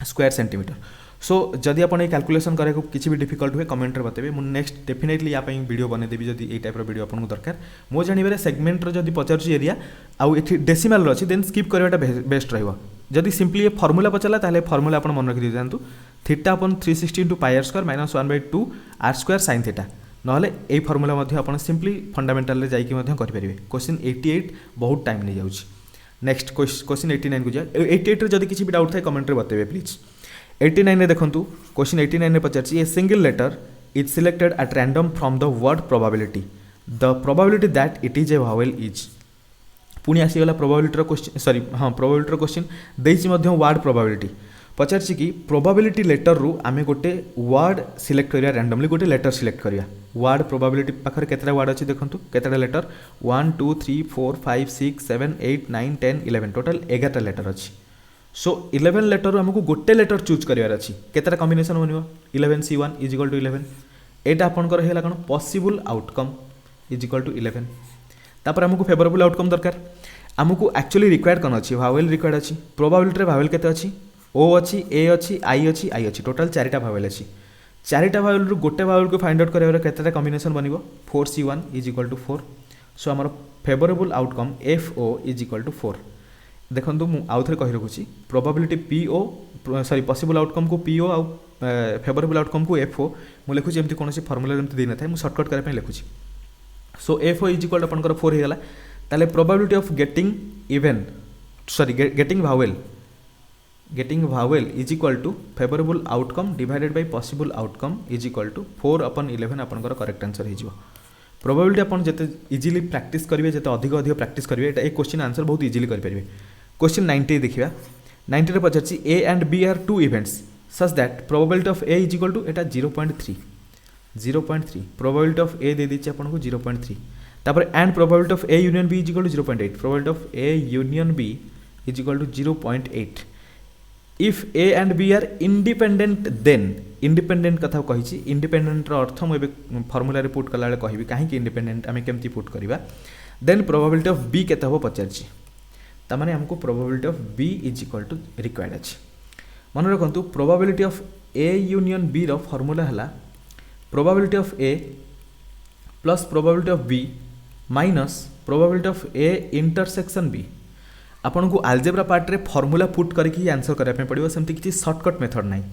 स्क्वायर सेंटीमीटर सो जदि आप कैलकुलेशन करा किसी भी डिफिकल्ट हुए कमेंट रे बताइए मुझे नेक्स्ट डेफिनेटली या वीडियो बनईदेवी जब ये टाइप वीडियो आपको दरकार मो जानवर सेगमेंटर जब पचार एरिया आउ ये डेसिमाल अच्छी देन स्किप करवाटा बेस्ट रहा जदि सिंपली ये फर्मुला पचारा ताले फर्मुला आप मन रखी दिखाँ थीटा अपन 360 into pi R square minus 1/2 R square sine theta ना यही फर्मुला आप सिंपली फंडामेंटाल जाइए करेंगे क्वेश्चन 88 बहुत टाइम नहीं जाऊँगी नेक्स्ट क्वेश्चन 89 को जाए 88 जब किसी भी डाउट थाए कमेंट बताइए प्लीज 89 देखूँ क्वेश्चन 89 पचार a single letter is selected at random from the word probability the probability that it is a vowel is पुणी आसीगला प्रोबेबिलिटी क्वेश्चन सॉरी हाँ प्रोबेबिलिटी क्वेश्चन देछि वर्ड प्रोबेबिलिटी पचार कि प्रोबेबिलिटी लेटर रु आमे गोटे वर्ड सिलेक्ट करिया रैंडमली गोटे लेटर सिलेक्ट करिया वर्ड प्रोबेबिलिटी पाखर केतरा वर्ड अछि देखंतु केतरा लेटर 1 2 3 4 5 6 7 8 9 10 11 टोटल 11टा लेटर अछि सो 11 लेटर रु हमको गोटे लेटर चूज करियार अछि केतरा कॉम्बिनेशन बनिबो 11 C1 इज इक्वल टू 11 एटा आपनकर हेला कोन possible outcome is equal to 11 तापर हमको फेवरेबल आउटकम दरकार हमको एक्चुअली रिक्वायर्ड कौन अच्छी वावेल रिक्वायर्ड अच्छी प्रोबेबिलिटी वावेल केते अच्छी ओ अच्छी ए अच्छी आई अच्छी टोटाल 4टा वावेल अच्छी 4टा वावेल रु गोटे वावेल को फाइंड आउट करार केतेटा कॉम्बिनेशन बनिबो 4C1 is equal to 4 so हमर favourable outcome FO is equal to 4 देखंतु मु आउ थरे कहि रखुची probability PO sorry possible outcome को PO आउ फेवरेबल आउटकम को FO मु लिखुची एमती कोनोसी फार्मूला एमती देना थाए मु शॉर्टकट करे पे लिखुची so FO is equal to आपनकर 4 हे गला ताले probability of getting even sorry getting vowel is equal to favourable outcome divided by possible outcome is equal to 4/11 आपनकर करेक्ट आंसर हो प्रोबेबिलिटी आपन जते इजीली प्रैक्टिस करेंगे जते अधिक प्रैक्टिस करेंगे एटा एक क्वेश्चन आंसर बहुत इजीली कर पारे क्वेश्चन 90 देखिया 90 रे पचारछि A and B are two events such that probability of A is equal to एटा 0.3 प्रोबेबिलिटी ऑफ ए दे दीछि आपन को 0.3 तापर and probability of A union B is equal to 0.8 probability of A union B is equal to 0.8 if A and B are independent then independent कथा कही इंडिपेंडेंट अर्थ मुझे फर्मुला पुट कला कहि कहीं इंडिपेंडेंट आम केमती पुट करवा देन प्रोबेबिलिटी ऑफ बी केते हो पचारछि तामाने हमको probability of B is equal to required अछि मन रखंतु probability of A union B रो फर्मुला हला probability of A plus probability of B minus probability of A intersection B आपन को आलजेब्रा पार्ट रे फॉर्मूला पुट करके आंसर करबा पड़िबो सेमती किछि शॉर्टकट मेथड नाही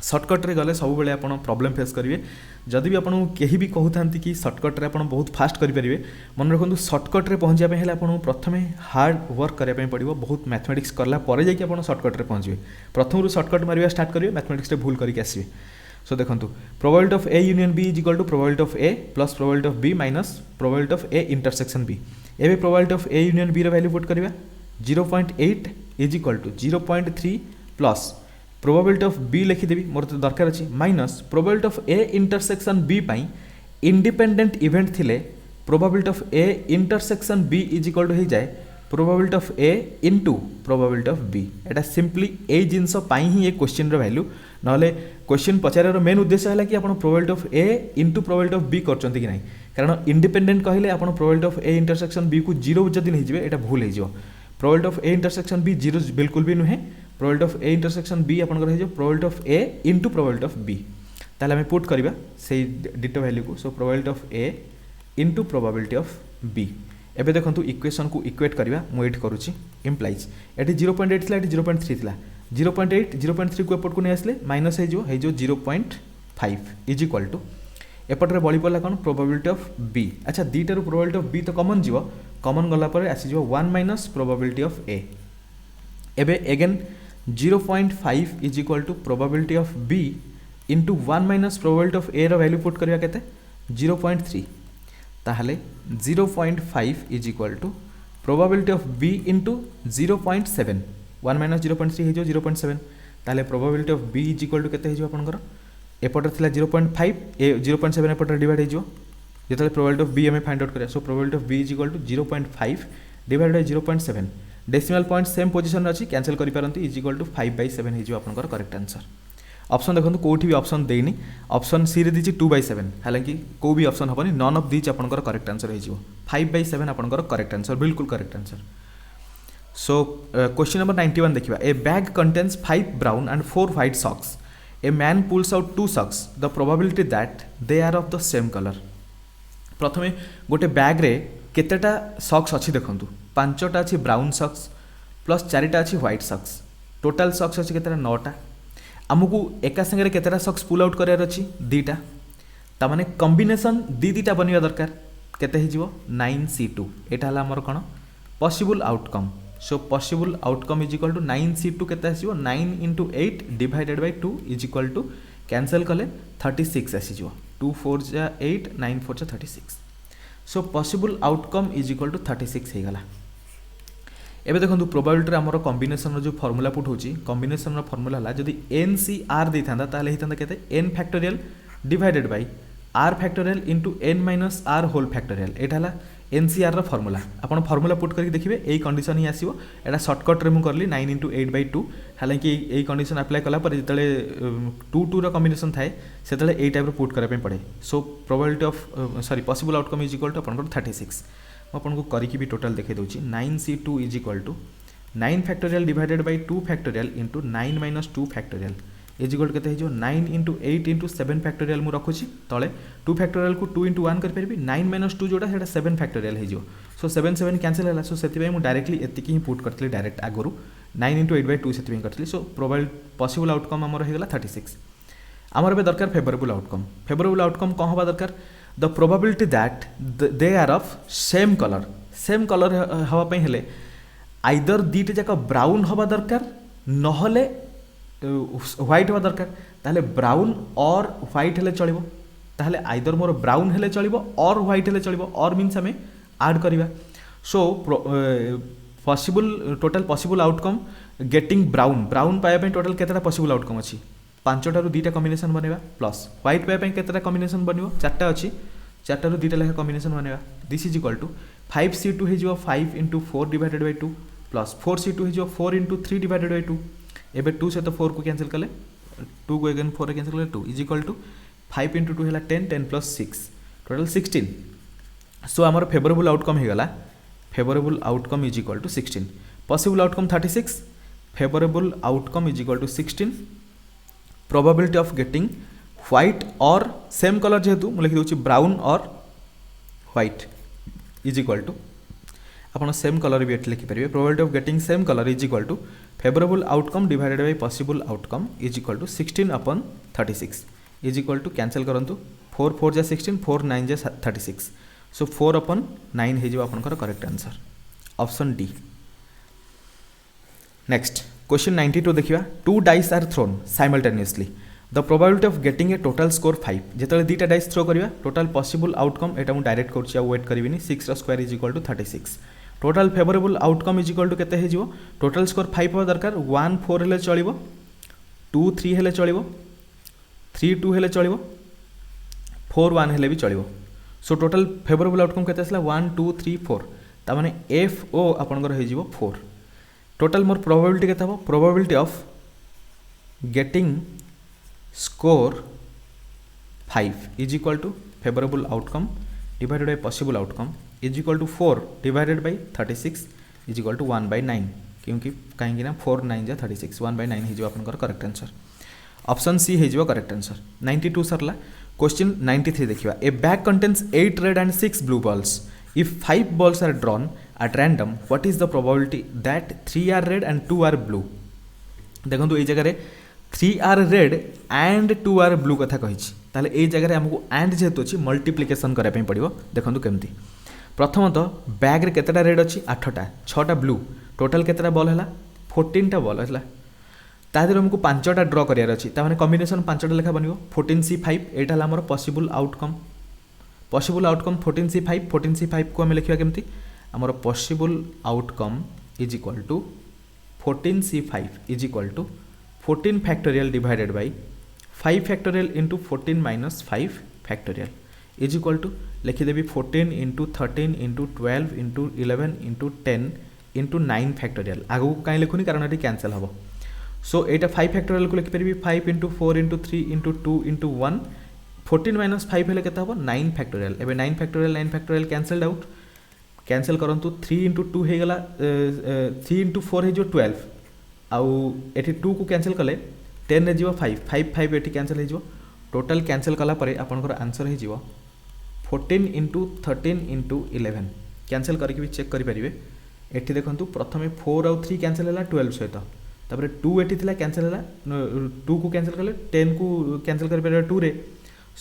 शॉर्टकट रे गले सब बेले आपन प्रॉब्लम फेस करिवे जदि भी आपन केही भी कहउथांती कि शॉर्टकट रे आपन बहुत फास्ट करि परिबे मन रखंतु शॉर्टकट रे पहुंचिया पे हेला आपन प्रथमे हार्ड वर्क करबा पड़िबो बहुत मैथमेटिक्स करला परे जाय कि आपन शॉर्टकट रे पहुंचिबे प्रथम रु शॉर्टकट मारिबा स्टार्ट करिवे मैथमेटिक्स रे भूल करके आसीबे सो देखंतु probability of A union B is equal to probability of A plus probability of B minus probability of A intersection B एबे probability of A union B रो वैल्यू पुट करबा 0.8 is equal to 0.3 plus probability of B लिखिदेवी मोर तो दरकार अछि minus probability of A intersection B पाई इंडिपेंडेंट इवेंट थिले probability of A intersection B is equal to हो जाए probability of A into probability of B एटा सिंपली ए जिनस पाई ही ए क्वेश्चन रो वैल्यू नले क्वेश्चन पचारार मेन उद्देश्य है कि आपन probability of A into probability of B करचंती कि नहीं कारण इंडिपेंडेंट कहले आपन probability of A intersection B को 0 जदि नहीं जिवे एटा भूल हो probability of A intersection B 0 बिल्कुल भी नुहे probability of A intersection B आपन कर probability of A into probability of B ताले हमें पुट करबा से डिटो वैल्यू को so probability of A into probability of B एबे देखंतु इक्वेशन को इक्वेट करबा मु एट करूची इम्प्लाइज एटी 0.8 थिला एटी 0.3 थिला 0.8 0.3 को एपट को नै आसले माइनस हे जो 0.5 इज इक्वल टू एपट रे बळी पडला कोन प्रोबेबिलिटी ऑफ बी अच्छा दीटा रो प्रोबेबिलिटी ऑफ बी तो कॉमन जीवो कॉमन गला पर आसी जीवो 1 माइनस प्रोबेबिलिटी ऑफ ए एबे again 0.5 is equal to probability of B into 1 minus probability of A value put करवा केते 0.3 ताहले 0.5 is equal to probability of B into 0.7 1 minus 0.3 हो 0.7 ताहले probability of B is equal to केते हो आपनकर एपटर थिला 0.5 ए 0.7 एपटर डिवाइड हो जो प्रोबेबिलिटी ऑफ बी आम फाइंड आउट करिया so probability of B is equal to 0.5 divide by 0.7 decimal point same position अच्छी कैंसल करि पारंती इज इक्वल टू 5/7 हो आपनकर करेक्ट आंसर ऑप्शन देखो कौटी भी ऑप्शन देनी ऑप्शन सी रे दीची 2/7 हालांकि को भी ऑप्शन हेनी नन ऑफ दीज आपनकर करेक्ट आंसर हो 5/7 आपनकर करेक्ट आंसर बिल्कुल correct answer so question number 91 देखिबा a bag contains 5 brown and 4 white socks a man pulls out 2 socks the probability that they are of the same colour प्रथमे गोटे बैग रे केतेटा सॉक्स अच्छी देखंतु 5टा अच्छी ब्राउन सॉक्स प्लस 4टा अच्छी व्हाइट सॉक्स टोटल सॉक्स अच्छी केतेटा 9टा आमको एका संगे केतेटा सॉक्स पुल आउट करार अच्छी 2टा ता माने कॉम्बिनेशन दीटा बनवा दरकार केते हिजिवो 9C2 एटा हला हमर कोन possible outcome so possible outcome is equal to 9C2 केते आसीबो 9 × 8 divided by 2 is equal to cancel कले 36 आसीजो 2 4 जा 8 9 4 जा 36 so possible outcome is equal to 36 हो गला एबे देखंतु प्रोबेबिलिटी हमर कॉम्बिनेशन जो फार्मूला पुट होची कॉम्बिनेशन रो फार्मूला हला जदी NCR देथांदा ताले हितंदा केते n factorial divided by r factorial into n minus r whole factorial एटा हला NCR रो फार्मूला आपण फार्मूला पुट करके देखिबे एई कंडीशन ही आसीबो एटा शॉर्टकट रे मु करली 9 × 8/2 हालांकि एई कंडीशन अप्लाई कला पर जतले 2 2 रो कॉम्बिनेशन थाए सेतले एई टाइप रो पुट करे पे पड़े so probability of sorry possible outcome is equal to आपण 36 अपन को करी भी टोटल देखे दूची 9C2 is equal to 9 factorial divided by 2 factorial into 9 minus 2 factorial is equal केते हो 9 × 8 × 7 फैक्टोरियल मु रखुची तले 2 फैक्टोरियल को 2 × 1 कर परबी 9 माइनस 2 जोटा सेटा 7 फैक्टोरियल हे जो सो 7 7 कैंसिल होला सो सेति मु डायरेक्टली एतिकी ही पुट करतली डायरेक्ट आगरु 9 × 8/2 सेति करतली सो पॉसिबल आउटकम हमर हे गला 36 हमर बे दरकार फेवरेबल आउटकम कोन होबा दरकार the probability that they are of same colour हवा पे हेले आइदर दीटे जाक ब्राउन हवा दरकार नहले व्हाइट हवा दरकार ताहले ब्राउन और व्हाइट हेले चलिबो ताहले आइदर मोर ब्राउन हेले चलिबो और व्हाइट हेले चलिबो और मीन्स हमें ऐड करिवा so possible total possible outcome getting brown पाया पे टोटल केतेटा पॉसिबल आउटकम अछि 5टा रु 2टा कॉम्बिनेशन बनेवा प्लस व्हाइट पाया पे केतेटा कॉम्बिनेशन बनिवो 4टा अछि 4टा रु 2टा लेखा कॉम्बिनेशन बनेवा this is equal to 5C2 हे जो 5 × 4 डिवाइडेड बाय 2 प्लस 4C2 हे जो 4 × 3 डिवाइडेड बाय 2 एबे 2 से तो 4 को कैंसिल कले 2 को अगेन 4 कैंसिल कले 2 इज इक्वल टू 5 × 2 हैला 10 10 + 6 टोटल 16 सो हमर फेवरेबल आउटकम हे गला favourable outcome is equal to 16 possible outcome 36 favourable outcome is equal to 16 probability of getting white और सेम कलर जेहेतु मुझे लिखि दूची ब्राउन और व्हाइट इज इक्वल टू आपन सेम कलर भी एट लिखि परिबे probability of getting same colour is equal to favourable outcome divided by possible outcome is equal to 16/36 is equal to cancel करंतु 4 4 जा 16 4 9 जा 36 सो 4/9 हे जो आपनकर correct answer option D next question 92 देखिबा 2 dice are thrown simultaneously the probability of getting a total score 5 जेतले दीटा डाइस थ्रो करिवा टोटल पॉसिबल आउटकम एटा मु डायरेक्ट करछि आ वेट करबिनी 6 रो square is equal to 36 total favourable outcome is equal to केते हे जिवो टोटल स्कोर 5 हो दरकार 1 4 हेले चलिबो 2 3 हेले चलिबो 3 2 हेले चलिबो 4 1 हेले भी चलिबो सो टोटल फेवरेबल आउटकम केते असला 1 2 3 4 ता माने एफ ओ आपनकर हे जिवो 4 टोटल मोर प्रोबेबिलिटी केते हो probability of getting score 5 is equal to favourable outcome divided by possible outcome is equal to 4 divided by 36 is equal to 1/9 क्योंकि कहीं ना 4 9 जा 36 1/9 हे जो आपनकर करेक्ट आंसर ऑप्शन सी हे जो करेक्ट आंसर 92 सरला क्वेश्चन 93 देखिबा a bag contains 8 red and 6 blue balls if 5 balls are drawn at random what is the probability that 3 are red and 2 are blue देखंतु ए जगह रे 3 are red and 2 are blue कथा कहिछि ताले ए जगह रे हमकु and जेहेतु अछि मल्टीप्लिकेशन करे पई पड़िबो देखंतु केमती प्रथमतः बैग रे केतेटा रेड अछि 8टा 6टा ब्लू टोटल केतेटा बॉल हला 14टा बॉल हला तादेह आमको 5टा ड्र करार अच्छी ताने कॉम्बिनेशन 5टा लेखा बन 14C5 यहाँ है आमर पॉसिबल आउटकम 14C5 को आम लिखा केमती आमर possible outcome is equal to 14C5 is equal to 14 factorial divided by 5 factorial into 14 minus 5 factorial is equal to लिखिदेवी 14 into 13 into 12 into 11 into 10 into 9 factorial आगू कहीं लिखुनी कारण ये कैंसल हम सो यहाँ 5 फैक्टोरियल को लिखिपारि 5 into 4 into 3 into 2 into 1 14 minus 5 हेल्ले के 9 फैक्टोरियल एवं 9 फैक्टोरियल कैंसल्ड आउट कैंसल करंतु 3 इंटू 2 हो गला 3 इंटू 4 हो 12 आउ ये 2 को कैंसल कले 10 रे जीव 5 5 5 ये कैंसल हो टोटाल कैंसल कलापर आपंकर आंसर हो 14 इंटू 13 इंटू 11 कैंसल करके भी चेक करेंगे ये देखो प्रथम 4 आउ 3 कैंसल है 12 सहित तापर 2 ये कैंसल है 2 को कैंसल कले 10 को कैंसल कर 2 रे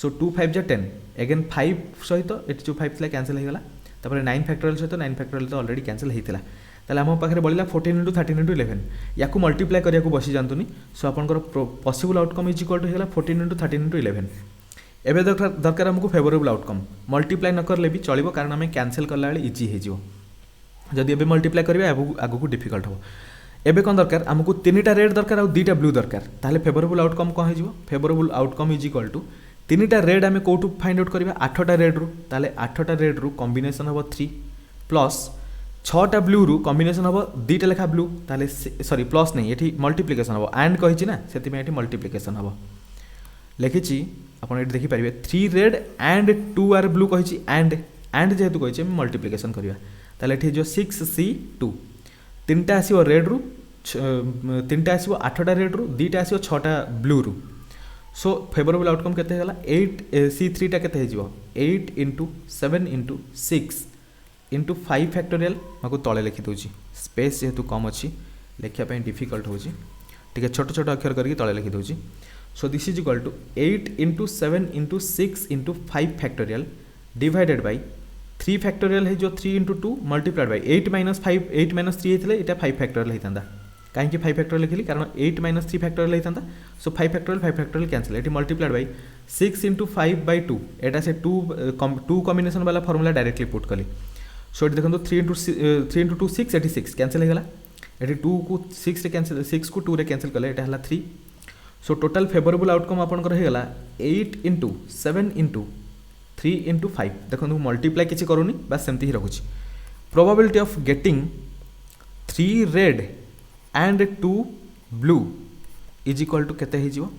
सो 2 5 जा 10 एगेन 5 सहित ये जो 5 कैंसल हो गला तापर 9 फैक्टोरियल सहित 9 फैक्टोरियल तो ऑलरेडी कैंसल होता ताले आम पाखे बढ़ला 14 इंटू 13 इंटू 11 या मल्टीप्लाई करने को बसी जातुनी सो आपंकर possible outcome is equal to होगा 14 इंटू 13 इंटू 11 एवं दरकार आमको फेवरेबल आउटकम मल्टीप्लाई न करले भी चलो कारण आम कैंसल कला इजी हो जदि एबे मल्टीप्लाई करेंगे आगू को डिफिकल्ट हो एबे कौन दरकार आमको 3टा रेड दरकार और 2टा ब्लू दरकार ताले फेवरेबल आउटकम कौन हो favourable outcome is equal to 3टा रेड आम कौटू फाइंड आउट करवा 8टा रेड रु ताले 8टा रेड रु कॉम्बिनेशन हम 3 प्लस 6टा ब्लू रु कॉम्बिनेशन हम 2टा लेखा ब्लू ताले सॉरी प्लस नहीं ये मल्टीप्लिकेशन हम एंड कही ना से मल्टीप्लिकेशन हम लिखी आप देखिपारे 3 रेड एंड 2 आर ब्लू कही एंड जेहेतु कही मल्टीप्लिकेशन करवा ताले ये जो 6C2 3टा आसो रेड रु 3टा आसो 8टा रेड रु 2टा आसो 6टा ब्लू रु सो फेवरेबल आउटकम केते होला 8C3 टा केते हो 8 इंटू 7 इंटू 6 इंटू 5 फैक्टोरियल मैं तले लिखी दूसरी स्पेस जेहेतु कम अच्छी लिखापी डिफिकल्ट हो छोट छोट अक्षर करके तले लिखी दूसरी so this is equal to 8 into 7 into 6 into 5 factorial divided by 3 factorial है जो 3 इंटू 2 मल्टीप्लाइड बाय 8 माइनस 3 होता है 5 फैक्टोरियल होता कहीं 5 फैक्टोरियल लिखिली कारण 8 माइनस 3 फैक्टोरियल होता सो 5 फैक्टोरियल कैंसल ये मल्टीप्लाइड बाय 6 इंटू 5 बाय 2 एटा से 2 कॉम्बिनेशन वाला फॉर्मूला डायरेक्टली पुट कली सो ये देखो 3 इंटू 2 6 ये 6 कैंसल होगा ये 2 को 6 रे कैंसल 6 को 2 रे कैंसल कले ये 3 सो टोटाल फेवरेबल आउटकम आपंकर होगा 8 इंटू 7 इंटू 3 इंटू 5 देखो मल्टीप्लाई किसी करूनी बस सेमती ही रखुच्छी probability of getting 3 red and 2 blue is equal to केते हो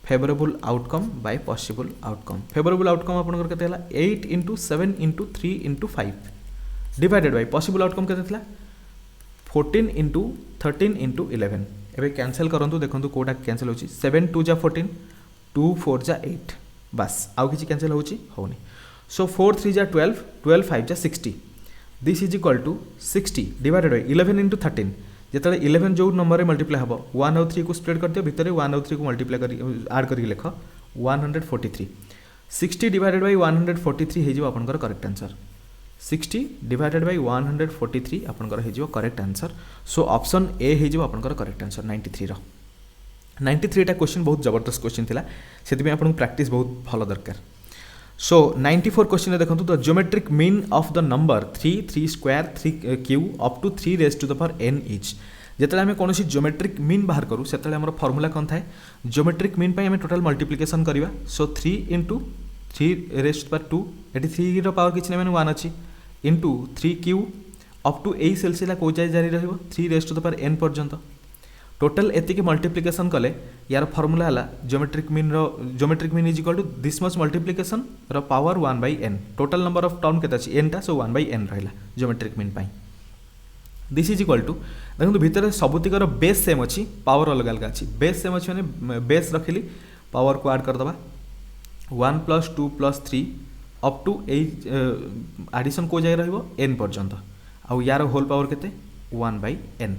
favourable outcome by possible outcome favourable outcome आपंकर केते हला 8 into 7 into 3 into 5 divided by possible outcome केते थिला 14 इंटू 13 इंटू 11 एवं कैंसल करूँ देखो कौटा कैंसल हो 7 2 जा 14 2 4 जा 8 बस आउ किसी कैंसल होनी सो 4 3 जा 12 12 5 जा 60 this is equal to 60 divided by 11 into 13 जिते 11 जो नंबर मल्टीप्लाई हम 1 और 3 को स्प्रेड कर दियो भितर 1 और 3 को मल्टीप्लाई कर आड करके लिख 143 60 डिवाइडेड बाय 143 हो आपंकर करेक्ट आंसर 60 डिवाइडेड बाय 143 आपंकर हो correct answer so option A हो आपंकर करेक्ट आंसर 93 93टा क्वेश्चन बहुत जबरदस्त क्वेश्चन थिला से आपको प्रैक्टिस बहुत भल दरकार सो 94 क्वेश्चन देखो the geometric mean of the number 3 3 square 3 cube up to 3 raise to the power n each जिते आम कौन ज्योमेट्रिक मीन बाहर करूँ से फर्मूला कौन थाए ज्योमेट्रिक मीन आम टोटाल मल्टीप्लिकेशन करवा सो 3 इंटू 3 रेज टू पावर 2 ये 3 पावर किसी मैंने 1 अच्छी इंटू 3 क्यूब अप टू यही सिलसिला कौ जाए जारी रही 3 raise to the power n पर्यंत टोटाल एतिकी मल्टीप्लिकेशन कले यार फर्मूला है geometric mean is equal to this much multiplication रो power 1 by n total number of term केते अछि n टा सो 1 बाय n रहला ज्योमेट्रिक मीन पाई दिस इज इक्वल टू देखो भितर सबुतिकर बेस सेम अच्छी पावर अलग अलग अच्छी बेस सेम अच्छी मैंने बेस रखिली पावर को ऐड करदबा 1 + 2 + 3 अप टू एडिशन को जाए रहिबो n पर्यंत आउ यार होल पावर केते 1 by n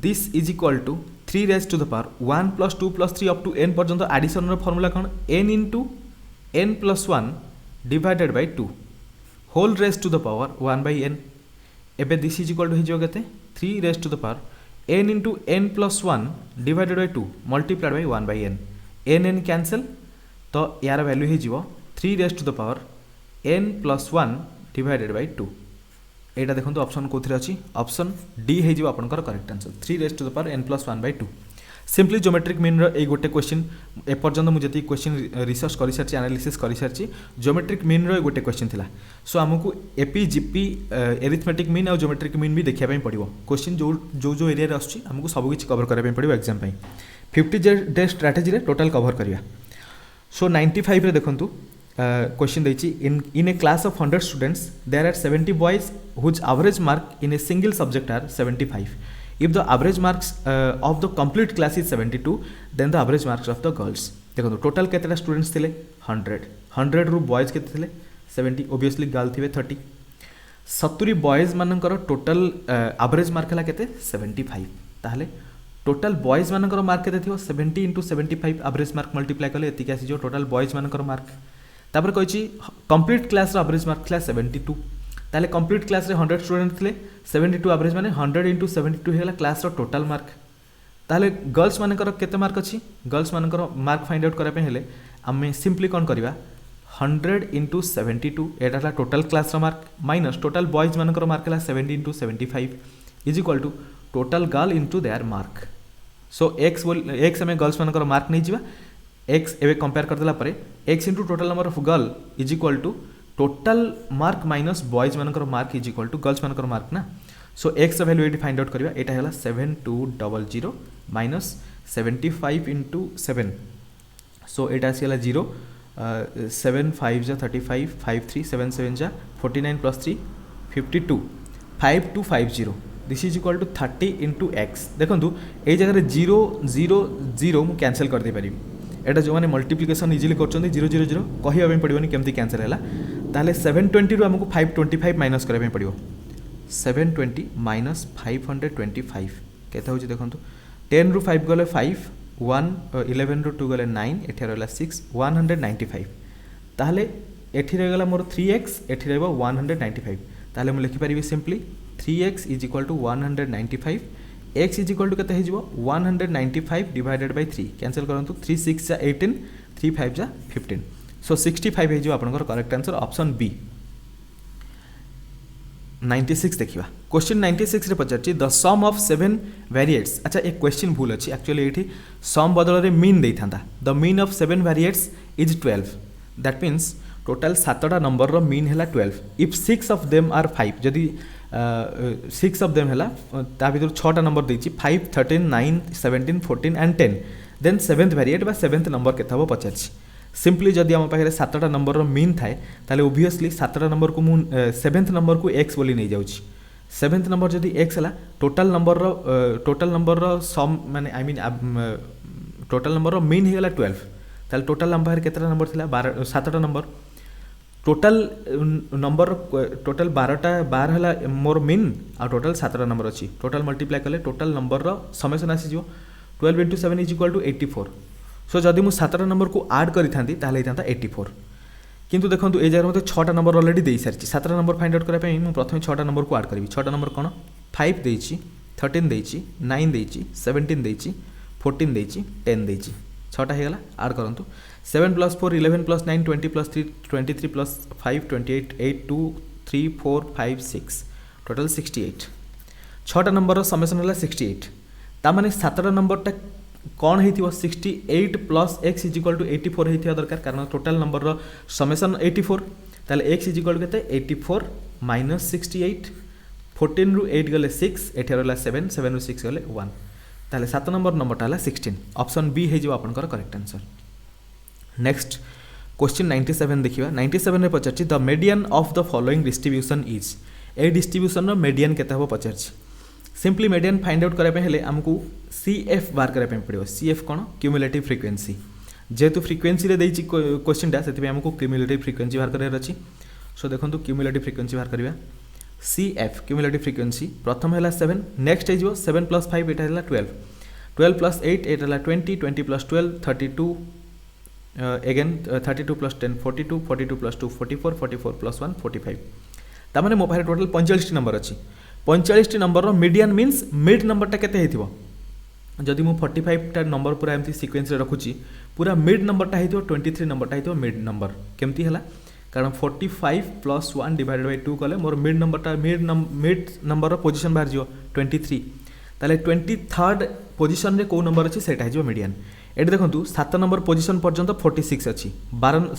this is equal to 3 raise to the power 1 + 2 + 3 up to n पर्यंत एडिशन फर्मूला कौन n into n + 1 divided by 2 whole raise to the power 1 by n एबे दिस इज इक्वल टू हो केते 3 raise to the power n into n + 1 divided by 2 multiplied by 1 by n n n cancel तो यार वैल्यू हो 3 raise to the power n plus 1 divided by 2 एटा देखो ऑप्शन कोथरे अछि ऑप्शन डी हे जिवो आपनकर correct answer 3 raise to the power n plus 1 by 2 simply geometric mean रो ए गोटे क्वेश्चन एपर्यंत मुझे जति क्वेश्चन रिसर्च कर सारी एनालिसिस कर सारी ज्योमेट्रिक मीन रो गोटे क्वेश्चन थिला सो आमको एपी जीपी एरिथमेटिक मीन और ज्योमेट्रिक मीन भी देखा पड़ो क्वेश्चन जो जो जो एरिया आसुची आमको सब किछि कवर करबा पड़ो एग्जाम 50 डे स्ट्रैटेजी रे टोटल कवर करिया सो 95 रे देखंतु क्वेश्चन देछि in a class of 100 students there are 70 boys whose average mark in a single subject are 75 if the average marks of the complete class is 72 then the average marks of the girls देखो टोटल केतेटा स्टूडेंट्स थिले 100 रु बॉयज केते थिले 70 obviously गर्ल थिबे 30 70 बॉयज मानकर टोटल एवरेज मार्क हला केते 75 ताहले टोटल बॉयज मानकर मार्क केते थिबो 70 into 75 एवरेज मार्क मल्टीप्लाई करले एतिक आसी जो टोटल बॉयज मानकर मार्क तापर कहछि कंप्लीट क्लास रो एवरेज मार्क थिला 72 ताले कंप्लीट क्लास रे 100 स्टूडेंट थिले 72 एवरेज माने 100 into 72 हेला क्लास रो टोटल मार्क ताले गर्ल्स मानकर केते मार्क अछि गर्ल्स मानकर मार्क फाइंड आउट करा पे हेले आमे सिंपली कोन करबा 100 into 72 एटा हला टोटल क्लास रो मार्क माइनस टोटल बॉयज मानकर मार्क हला 70 into 75 is equal to total girl into their mark so x हमें गर्ल्स मानकर मार्क नै जिबा x एबे कंपेयर कर देला परे x into total number of girl is equal to total mark minus boys मानकर mark is equal to girls मानकर मार्क ना सो एक्स वैल्यू ये फाइंड आउट करबा एटा हला 7200 माइनस 75 into 7 सो एटा आसीला 0 7 5 जा 35 5 3 7 7 जा 49 plus 3 52 5250 this is equal to 30 into x देखंतु ए जगह 0 0 0 मु कैंसिल कर दे पारिबी एटा जो माने मल्टीप्लिकेशन इजीली करछन्ती 0 0 0 कहिबा पे पड़िबनी केमती कैंसिल हैला ताले 720 रु हमको 525 माइनस करबा पे पड़िबो 720 माइनस 525 केता होची देखंतु 10 रु 5 गले 5 1 11 रु 2 गले 9 एठी रहला 6 195 ताले एठी रहला मोर 3x एठी रहबो 195 ताले मु लिखि परिबी simply 3x is equal to 195 x is equal to केते हेजिबो 195 डिवाइडेड बाय 3 कैंसिल करंतु 3 6 जा 18 3 5 जा 15 सो 65 हेजिबो आपनकर करेक्ट आंसर ऑप्शन बी 96 देखिबा क्वेश्चन 96 रे पचारची द सम ऑफ 7 वेरिएट्स अच्छा एक क्वेश्चन भूल अछि एक्चुअली एठी सम बदल रे मीन देई थांदा the mean of 7 variates is 12 that means total 7टा नंबर रो मीन हैला 12 इफ 6 ऑफ देम आर 5 जदी 6 ऑफ देम हैला ता भीतर 6टा नंबर देछि 5 13 9 17 14 एंड 10 देन 7th वेरिएट बा 7th नंबर केता हो पचारछि सिंपली जदि आम पाखे 7टा नंबर रो मीन थाए ताले ओबियसली 7टा नंबर को मु 7th नंबर को x बोली नहीं जाउछि 7th नंबर जदि x हला टोटल नंबर रो सम माने आई मीन टोटल नंबर रो मीन हेला 12 ताले टोटल नंबर केतरा नंबर थिला 7टा नंबर टोटल नंबर टोटल 12 हला मोर मीन आ टोटल 7टा नंबर अछि टोटल मल्टीप्लाई करले टोटल नंबर रो समेशन आसी जिवो 12 into 7 is equal to 84 so जदि मु 7टा नंबर को ऐड करि थांती ताले इथांता 84 किंतु देखंतु ए जगह मते 6टा नंबर ऑलरेडी देई सारछि 7टा नंबर फाइंड आउट करै पई मु प्रथमे 6टा नंबर को ऐड करबी 6टा नंबर कोन 5 देइछि 13 देइछि 9 देइछि 17 देइछि 14 देइछि 10 देइछि 6टा हे गला ऐड करंतु 7 plus 4 11 plus 9 20 plus 3 23 plus 5 28 8 2 3 4 5 6 total 68 6टा number रो समेशन हला 68 ता माने 7टा नंबर ता कौन है 68 plus x is equal to 84 है दरकार कारण टोटल नंबर रो समेशन 84 ताले x is equal to 84 minus 68 14 रु 8 गले 6 एठी रहला 7 7 रु 6 गले 1 ताले 7 नंबर टाला 16 ऑप्शन बी है जो आपनकर करेक्ट आंसर नेक्स्ट क्वेश्चन 97 देखिबा 97 रे पचारछि the median of the following distribution is a distribution रो मीडियन केते हो पचारछि सिंपली मीडियन फाइंड आउट करबा हेले हमकु CF बार करबा पड़िबो CF कोन क्यूमुलेटिव फ्रीक्वेंसी जेतु फ्रीक्वेंसी रे देछि क्वेश्चन टा सेति हमकु क्यूमुलेटिव फ्रीक्वेंसी बार करबा अछि सो देखंतु क्यूमुलेटिव फ्रीक्वेंसी बार करबा CF क्यूमुलेटिव फ्रीक्वेंसी प्रथम हैला 7 नेक्स्ट हेजिवो 7 plus 5 एटा हैला 12 12 plus 8 एटा हैला 20 20 plus 12 32 again 32 plus 10 42 42 plus 2 44 44 plus 1 45 ता माने मो पारे टोटल 45 नंबर अछि 45 नंबर रो मीडियन मींस मिड नंबर टा केते हेतिबो जदि मु 45टा नंबर पूरा एमती सीक्वेंस रे रखुची पूरा मिड नंबरटा होइतो 23 नंबरटा होइतो मिड नंबर केमती हला कारण 45 प्लस 1 डिवाइडेड बाय 2 कले मोर मिड नंबरटा मिड नंबर पोजीशन बाहर जियो 23 ताले 23rd पोजीशन रे को नंबर अछि सेटा हिजो मीडियन एटी देखंतु 7 नंबर पोजीशन पर्यंत 46 अछि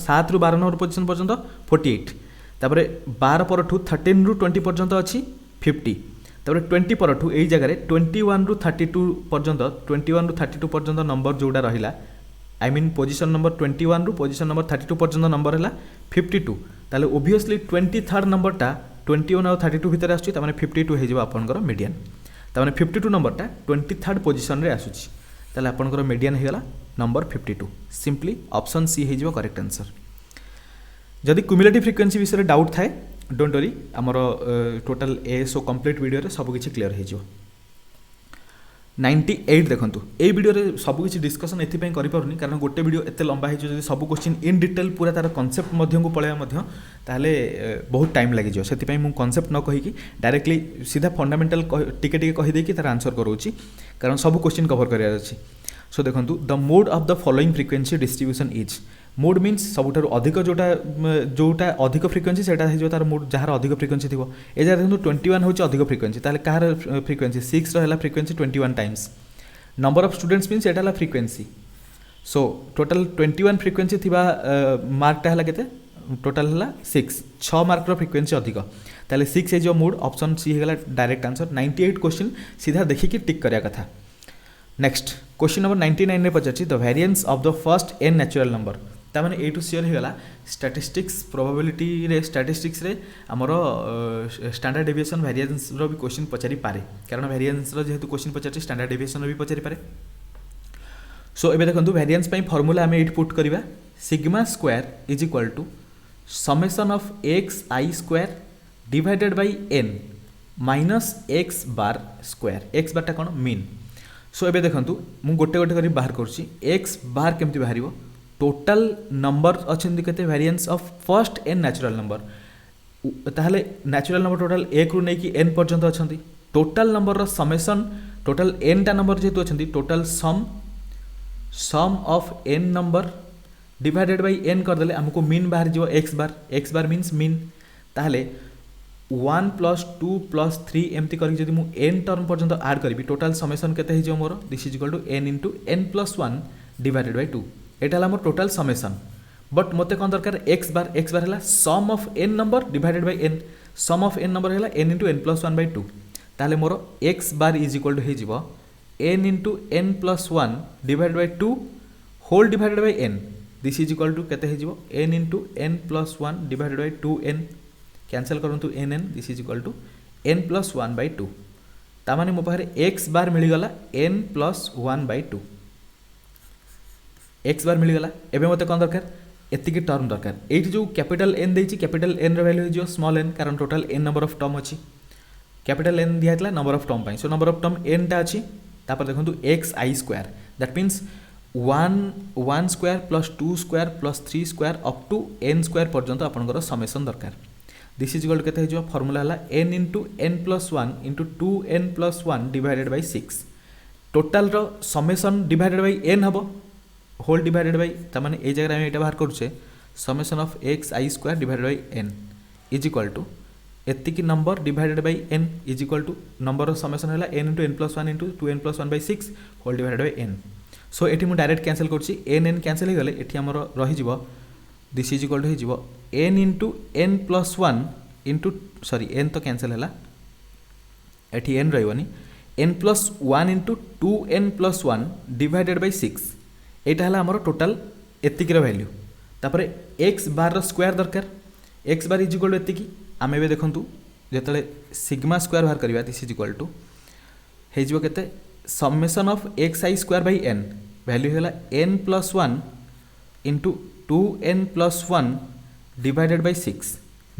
7 रु 12 नंबर पोजीशन पर्यंत 48 तापरे 12 परठू 13 रु 20 पर्यंत अछि 50 तापरे 20 परठू एई जगह 21 रु 32 पर्यंत 21 रु 32 पर्यंत नंबर जोडा रहिला आई मीन पोजीशन नंबर 21 रु पोजीशन नंबर 32 पर्यंत नंबर हला 52 ताले ओबियसली 23rd नंबरटा 21 और 32 भितर आछी तामाने 52 हे जिवो आपनकर मीडियन तामाने 52 नंबरटा 23rd पोजीशन रे आछुची ताले आपनकर मीडियन हे गला नंबर 52 सिंपली ऑप्शन सी हे जिवो करेक्ट आंसर जदि क्युमुलेटिव फ्रिक्वेंसी विषय डाउट थाए डोंट वरी आमर टोटल एएसओ कंप्लीट वीडियो रे सब किछि क्लियर हे जिवो 98 देखंतु ए वीडियो रे सब किछि डिस्कशन एथि पय करि परनी कारण गोटे वीडियो एते लंबा हे जदि सब क्वेश्चन इन डिटेल पूरा तार कांसेप्ट मध्यम को पळेया मध्य ताले बहुत टाइम लागि जो सेति पय मु कांसेप्ट न कहि कि डायरेक्टली सीधा फंडामेंटल टिके टिके कहि दे कि तार आंसर करूची कारण सब क्वेश्चन कवर करिया अछि सो देखंतु the mode of the following frequency distribution is mode means सबुठार अधिक जोटा अधिक फ्रिक्वेंसी सेटा हो तार मोड जार अधिक फ्रिक्वेंसी थी ए जगह देखो 21 हूँ अधिक फ्रिक्वेंसी ताले कहार फ्रिक्वेंसी 6 रहा frequency 21 times number of students means एटा है फ्रिक्वेंसी सो टोटल 21 फ्रिक्वेंसी थी मार्कटा है केते टोटल है 6 मार्क फ्रिक्वेंसी अधिक ताले 6 जो मोड ऑप्शन सी है डायरेक्ट आंसर 98 क्वेश्चन सीधा देखिए टिक करिया कथा नेक्स्ट क्वेश्चन नंबर 99 रे पचारछि the variance of the first n natural number तामाने ए टू सियर होगला स्टैटिस्टिक्स प्रोबेबिलिटी रे स्टैटिस्टिक्स रे हमर स्टैंडर्ड डेविएशन वेरिएंस रो भी क्वेश्चन पचारि पारे कारण वेरिएंस रो जेहेतु क्वेश्चन पचारछि स्टैंडर्ड डेविएशन रो भी पचारि पारे सो एबे देखंतु वेरिएंस पई फार्मूला हमें एट पुट करबा sigma square is equal to summation of x i square divided by n minus x bar square x bar टा कोन मीन सो एबे देखंतु मु गोटे गोटे करी बाहर करछि x बार केमति बाहरिबो टोटल नंबर अच्छे केते variance of first n natural number ताहले नेचुरल नंबर टोटल 1 रु नै कि n पर्यंत अच्छी टोटल नंबर रो समेशन टोटल n टा नंबर जेतु अच्छी total sum of n number divided by n कर देले हमको मीन बाहर जिवो x बार मीन्स मीन ताहले 1 + 2 + 3 एमती करी जदि मु n टर्म पर्यंत ऐड करबी टोटल समेशन केते हे जो मोर this is equal to n * n + 1 divided by 2 एटा मोर टोटल समेशन बट मते कौन दरकार x बार है sum of n number divided by n sum of n number है n * n + 1 by 2 ताले मोर x bar is equal to हे जिवो n * n + 1 divided by 2 whole divided by n this is equal to केते हे जिवो n * n + 1 divided by 2n cancel करंतु n this is equal to n + 1 by 2 ता माने मो पाखरे x बार मिली गला n + 1 by 2 x बार मिली गला एबे मते कोन दरकार एतिकी टर्म दरकार एठी जो कैपिटल n देछि कैपिटल n रो वैल्यू जो स्मॉल n कारण total n number of term अछि कैपिटल n दियातला नंबर ऑफ टर्म पाई so number of term n टा अछि तापर देखंतु x i square that means 1 square + 2 square + 3 square up to n square पर्यंत आपनकर समेशन दरकार दिस इज इक्वल टू केते जो फार्मूला हला n * n + 1 * 2n + 1 divided by 6 total रो समेशन डिवाइडेड बाय n हबो होल डिवाइडेड बाय तमाने ए जगह हम एटा बाहर करूछे summation of x i square divided by n is equal to एतिकी number divided by n is equal to number of summation हला n * n + 1 * 2n + 1 by 6 whole divided by n so एठी मु डायरेक्ट कैंसिल करछि n कैंसिल हे गले एठी हमर रहि जिवो दिस इज इक्वल टू हे जिवो n * n + 1 सॉरी n तो कैंसिल हला एठी n रहइबनी n + 1 * 2n + 1 डिवाइडेड बाय 6 एटा हला हमर टोटल एतिकी रो वैल्यू तापरे x बार रो स्क्वायर दरकार x bar is equal to एतिकी आमे बे देखंतु जेतले सिग्मा स्क्वायर बाहर करबा दिस इज इक्वल टू हे जिवो केते summation of x i square by n value हला n + 1 * 2n + 1 divided by 6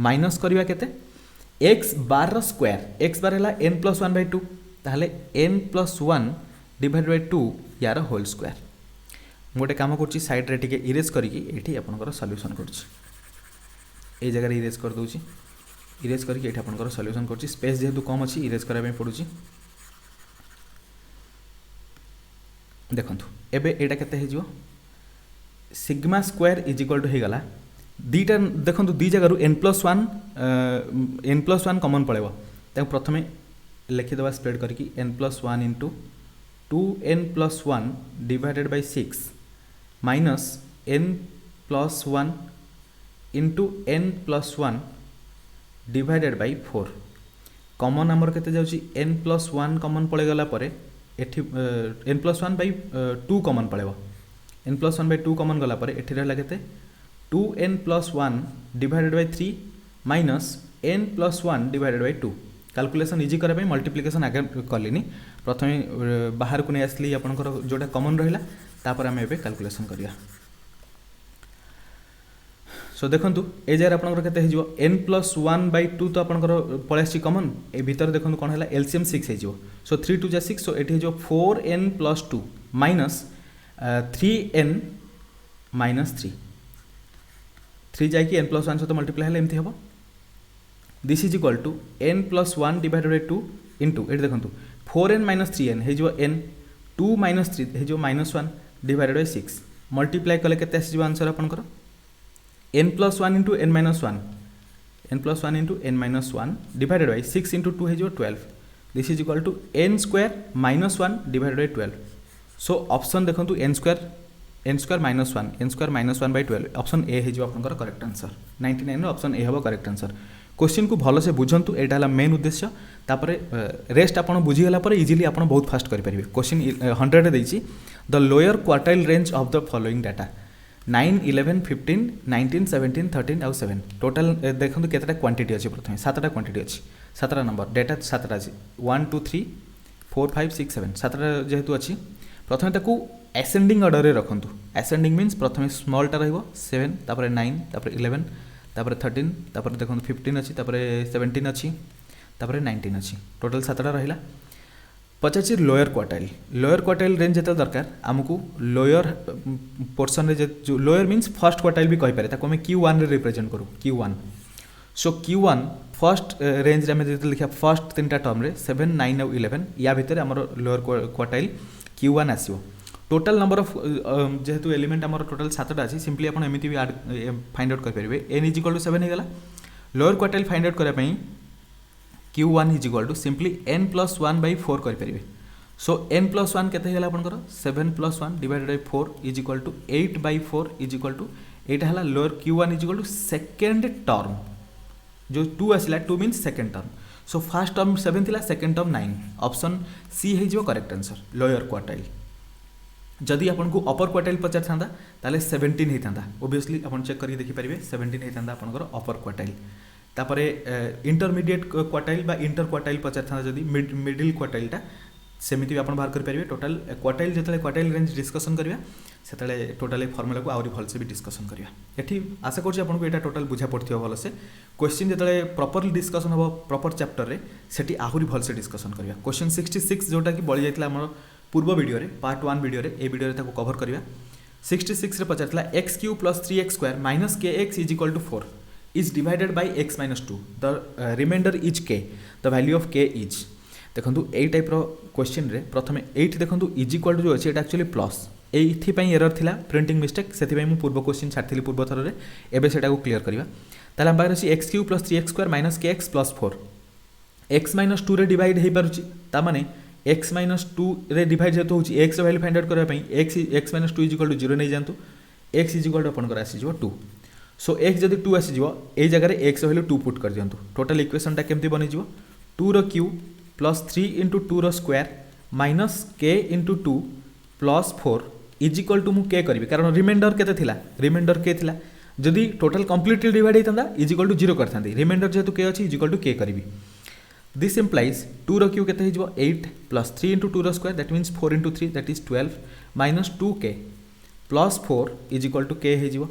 minus करबा केते x बार रो स्क्वायर x बार हला n + 1 by 2 ताहले n + 1 डिवाइडेड बाय 2 यार होल स्क्वायर गोटे काम कर साइड रे टिके इरेज करिकी एठी आपनकर सॉल्यूशन करछि ए जगह रे इरेज कर दोछि इरेज करिकी एठी आपनकर सॉल्यूशन करछि स्पेस जेहेतु कम अछि इरेज करा पे पडुछि देखंतु एबे एटा केते हे जिवो sigma square is equal to हे गला दीटा देखंतु दी जगह n+1 कॉमन पड़ेबो त प्रथमे लिखि दबा स्प्रेड करके n+1 into 2n+1 divided by 6 minus n+1 into n+1 divided by 4 common number केते जाउची n+1 कॉमन पड़े गला परे एठी n+1 बाय 2 कॉमन पड़ेबो n+1 बाय 2 कॉमन गला परे एठी रहला केते 2n+1 divided by 3 minus n+1 divided by 2 calculation easy करबे मल्टीप्लिकेशन आगे कलिनी प्रथमे बाहर को नै आसली आपनकर जोटा कॉमन रहिला तापर हम एबे कैलकुलेशन करिया सो देखंतु ए जार आपनकर केते हिजो n+1 बाय 2 तो आपनकर पळेसी कॉमन ए भीतर देखंतु कोन हैला एलसीएम 6 हिजो सो 3 2 जा 6 सो एठी हिजो 4n+2 माइनस 3n माइनस 3 जाय कि n+1 से तो मल्टीप्लाई हैला एमथि हबो this is equal to n+1 divided by 2 into एठी देखंतु 4n माइनस 3n हे जो n 2 माइनस 3 हे जो -1 डिवाइडेड बाय 6 मल्टीप्लाई कले केते आसी जो आंसर आपनकर n+1 into n-1 n+1 into n-1 divided by 6 into 2 हे जो 12 this is equal to n square -1 divided by 12 so option देखंतु n square -1 by 12 option A हे जो आपनकर करेक्ट आंसर 99 रो ऑप्शन ए हबो करेक्ट आंसर क्वेश्चन को भल से बुझंतु एटा हला मेन उद्देश्य तापरे रेस्ट आपण बुझी गला पर इजीली आपण बहुत फास्ट करि परिबे क्वेश्चन 100 रे दैछि the lower quartile range of the following data 9 11 15 19 17 13 और 7 टोटल देखंतु केतटा क्वांटिटी अछि प्रथमे सातटा क्वांटिटी अछि सातटा नंबर डाटा सातटा अछि 1 2 3 4 5 6 7 सातटा जेहेतु अछि प्रथमे ताकू एसेंडिंग ऑर्डर रे रखंतु एसेंडिंग मींस प्रथमे स्मॉल टा रहइबो 7 तापर 9 तापर 11 तापर 13 तापर देखंतु 15 अछि तापर 17 अछि तापर 19 अछि टोटल सातटा रहिला पचाची लोअर क्वार्टाइल रेंज जेता दरकार हमकु लोअर पोर्शन रे जो लोअर मींस फर्स्ट क्वार्टाइल भी कहि पारे ताको हम Q1 रे रिप्रेजेंट करू Q1 सो Q1 फर्स्ट रेंज रे हम जे लिखा फर्स्ट तीनटा टर्म रे 7 9 और 11 या भीतर हमर लोअर क्वार्टाइल Q1 आसीबो टोटल नंबर ऑफ जेहेतु एलिमेंट हमर टोटल 7टा अछि सिंपली आपण एमिति भी फाइंड आउट कर परिबे n = 7 हे गला लोअर क्वार्टाइल फाइंड आउट करे पई Q1 = सिंपली n+1 by 4 कर परिबे सो n+1 केते गला आपनकर 7 + 1 डिवाइडेड बाय 4 = 8 by 4 = एटा हला लोअर Q1 = सेकंड टर्म जो 2 आसिला 2 means second term so first term 7 थिला सेकंड टर्म 9 ऑप्शन सी हे जो करेक्ट आंसर लोअर क्वार्टाइल जदि आपन को अपर क्वार्टाइल पचार थांदा ताले 17 हे थांदा ऑब्वियसली आपन चेक करी देखि परिबे 17 हे थांदा आपनकर अपर क्वार्टाइल तापरे इंटरमीडिएट क्वार्टाइल बा इंटर क्वार्टाइल पचार थांदा जदि मिडिल क्वार्टाइलटा सेमिति आपन बाहर कर परिबे टोटल क्वार्टाइल जतले क्वार्टाइल रेंज डिस्कशन करिया सेतले टोटल फार्मूला को आउरी भल से भी डिस्कशन करिया एठी आशा करछि आपन को एटा टोटल बुझा पड़थियो भल से क्वेश्चन जतले प्रॉपर्ली डिस्कशन हो प्रॉपर चैप्टर रे सेठी आहुरी भल से डिस्कशन करिया क्वेश्चन 66 जोटा कि बळि जायतला हमर पूर्व वीडियो रे पार्ट 1 वीडियो रे ए वीडियो रे ताको कवर करिया 66 रे पचारतला x³ + 3x² - kx = 4 is divided by x - 2 the remainder is k the value of k is देखंतु ए टाइप रो क्वेश्चन रे प्रथमे 8 देखंतु इज इक्वल टू जो अछि एटा एक्चुअली प्लस एथि पई एरर थिला प्रिंटिंग मिस्टेक सेथि पई मु पूर्व क्वेश्चन छाडथिली पूर्व थर रे एबे सेटा को क्लियर करिवा ताले हम बारे अछि x³ + 3x² - kx + 4 x - 2 रे डिवाइड हे पारुछि ता माने x - 2 रे डिवाइड जेतो होछि x रो वैल्यू फाइंड आउट करबा पई x - 2 = 0 नै जानतु x = अपन कर आसी जो 2 सो x जदि 2 आसी जो ए जगह रे x रो वैल्यू 2 पुट कर दियंतु टोटल इक्वेशन ता केमति बनि जो 2 rho cube plus 3 into 2 rho square minus k into 2 plus 4 is equal to मु k करी कारण रिमाइंडर केते थिला रिमाइंडर k थिला जदि टोटल कंप्लीटली डिवाइड हेतंदा इज इक्वल टू 0 करथांदी रिमाइंडर जेतु k अछि इज इक्वल टू k करी दिस इंप्लाइज 2 रो क्यू केते हिजो 8 plus 3 into 2 rho square that means 4 into 3 that is 12 minus 2k plus 4 is equal to k हिजो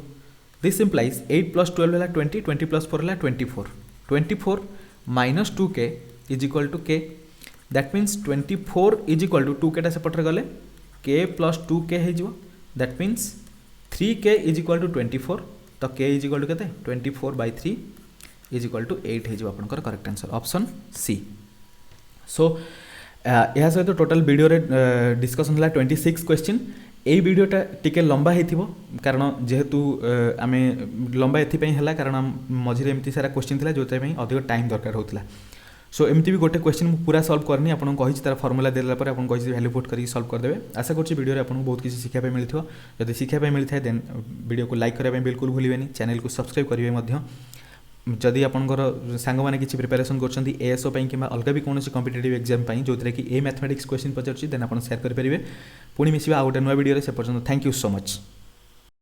दिस इंप्लाइज 8 प्लस 12 होला 20 20 प्लस 4 होला 24 minus 2k is equal to k that means 24 is equal to 2k टा सेपटर गले k प्लस 2k हे जिवो that means 3k is equal to 24 तो k इज इक्वल टू केते 24/3 इज इक्वल टू 8 हे जिवो आपनकर करेक्ट आंसर ऑप्शन सी सो ଏହା ସହିତ ଟୋଟାଲ ଭିଡ଼ିଓରେ डिस्कसन ହେଲା 26 क्वेश्चन। এই ভিডিওটা টিকে লম্বা হয়েছিল কারণ যেহেতু আমি লম্বা এথিপাই হলা কারণ মঝিরে এমতি সারা কোশ্চিন লা যে অধিক টাইম দরকার হোলা। सो एमती भी गोटे क्वेश्चन पूरा सॉल्व करनी आपको कही तार फर्मुला देला पर आपको कही वैल्यू पुट करके सॉल्व करदेवे। आशा करूँ वीडियो आपको बहुत किसी शिखापी मिलता। जब शिखापी मिलता है देन वीडियो को लाइक करने बिल्कुल भूलें, चैनल को सब्सक्राइब करेंगे। जदि आपंकर सांग मैंने किसी प्रिपेरेसन कर एएसओ कि अलग भी कौन कॉम्पिटिटिव एग्जाम जो कि ए मैथमेटिक्स क्वेश्चन पचार देन आप शेयर करेंगे। पुणी मिसवा आ गोटे नुआ वीडियो से पर्यंत थैंक यू सो मच।